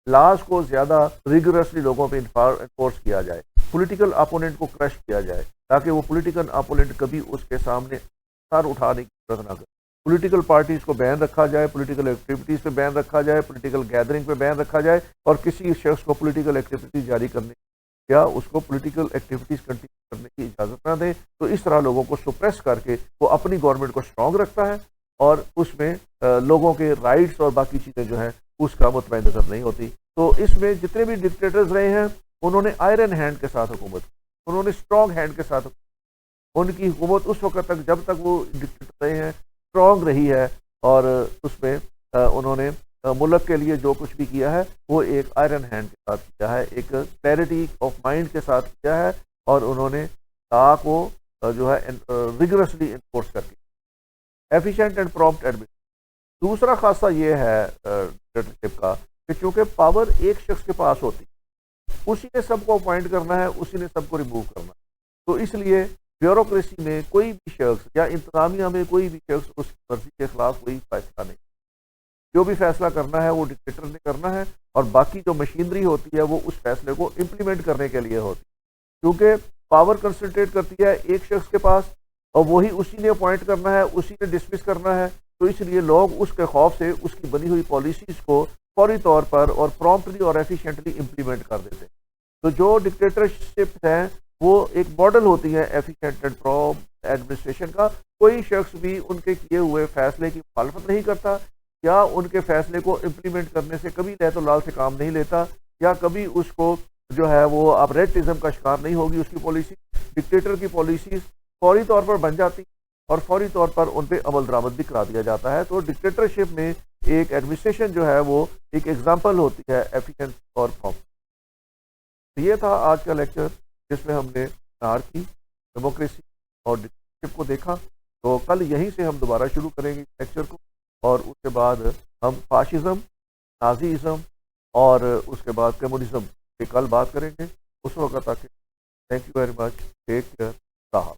लॉज को ज़्यादा रिगरसली लोगों पे इन्फोर्स किया जाए, पॉलिटिकल अपोनेंट को क्रश किया जाए, ताकि वो पॉलिटिकल अपोनेंट कभी उसके सामने सर उठाने की जरूरत ना करे। पॉलिटिकल पार्टीज को बैन रखा जाए, पॉलिटिकल एक्टिविटीज़ पे बैन रखा जाए, पॉलिटिकल गैदरिंग पे बैन रखा जाए, और किसी शख्स को पॉलिटिकल एक्टिविटीज जारी करने या उसको पॉलिटिकल एक्टिविटीज़ कंटिन्यू करने की इजाज़त ना दें। तो इस तरह लोगों को सुप्रेस करके वो अपनी गवर्नमेंट को स्ट्रॉन्ग रखता है, और उसमें लोगों के राइट्स और बाकी चीज़ें जो हैं उसका मुतमईन नज़र नहीं होती। तो इसमें जितने भी डिक्टेटर्स रहे हैं उन्होंने आयरन हैंड के साथ हुकूमत, उन्होंने स्ट्रॉन्ग हैंड के साथ, उनकी हुकूमत उस वक्त तक जब तक वो डिक्टेटर रहे हैं स्ट्रॉन्ग रही है, और उसमें उन्होंने मुल्क के लिए जो कुछ भी किया है वो एक आयरन हैंड के साथ किया है, एक क्लैरिटी ऑफ माइंड के साथ किया है, और उन्होंने ला को जो है रिगरसली इन्फोर्स करके एफिशिएंट एंड प्रॉम्प्ट एडमिनिस्ट्रेशन। दूसरा खासा ये है डिक्टेटरशिप का कि चूंकि पावर एक शख्स के पास होती, उसी ने सबको अपॉइंट करना है, उसी ने सबको रिमूव करना है, तो इसलिए ब्यूरोक्रेसी में कोई भी शख्स या इंतजामिया में कोई भी शख्स उसकी मर्जी के खिलाफ कोई फैसला नहीं, जो भी फैसला करना है वो डिक्टेटर ने करना है, और बाकी जो मशीनरी होती है वो उस फैसले को इम्प्लीमेंट करने के लिए होती है, क्योंकि पावर कंसंट्रेट करती है एक शख्स के पास, और वही उसी ने अपॉइंट करना है, उसी ने डिसमिस करना है, तो इसलिए लोग उसके खौफ से उसकी बनी हुई पॉलिसीज़ को फौरी तौर पर और प्रॉम्प्टली और एफिशिएंटली इम्प्लीमेंट कर देते हैं। तो जो डिक्टेटरशिप हैं वो एक मॉडल होती है एफिशिएंट एंड प्रॉम्प्ट एडमिनिस्ट्रेशन का। कोई शख्स भी उनके किए हुए फैसले की मुखालफत नहीं करता, या उनके फैसले को इम्प्लीमेंट करने से कभी लहतो लाल से काम नहीं लेता, या कभी उसको जो है वो आप रेडिज्म का शिकार नहीं होगी उसकी पॉलिसी। डिक्टेटर की पॉलिसीज फौरी तौर पर बन जाती और फौरी तौर पर उन पर अमल दरामद भी करा दिया जाता है। तो डिक्टेटरशिप में एक एडमिनिस्ट्रेशन जो है वो एक एग्जाम्पल होती है एफिशिएंट और प्रॉम्प्ट। ये था आज का लेक्चर जिसमें हमने अनार्की, डेमोक्रेसी और डिक्टेटरशिप को देखा। तो कल यहीं से हम दोबारा शुरू करेंगे लेक्चर को, और उसके बाद हम फाशिज्म, नाजीज़म और उसके बाद कम्युनिज्म की कल बात करेंगे। उस वक्त तक thank you very much, take care, साहब।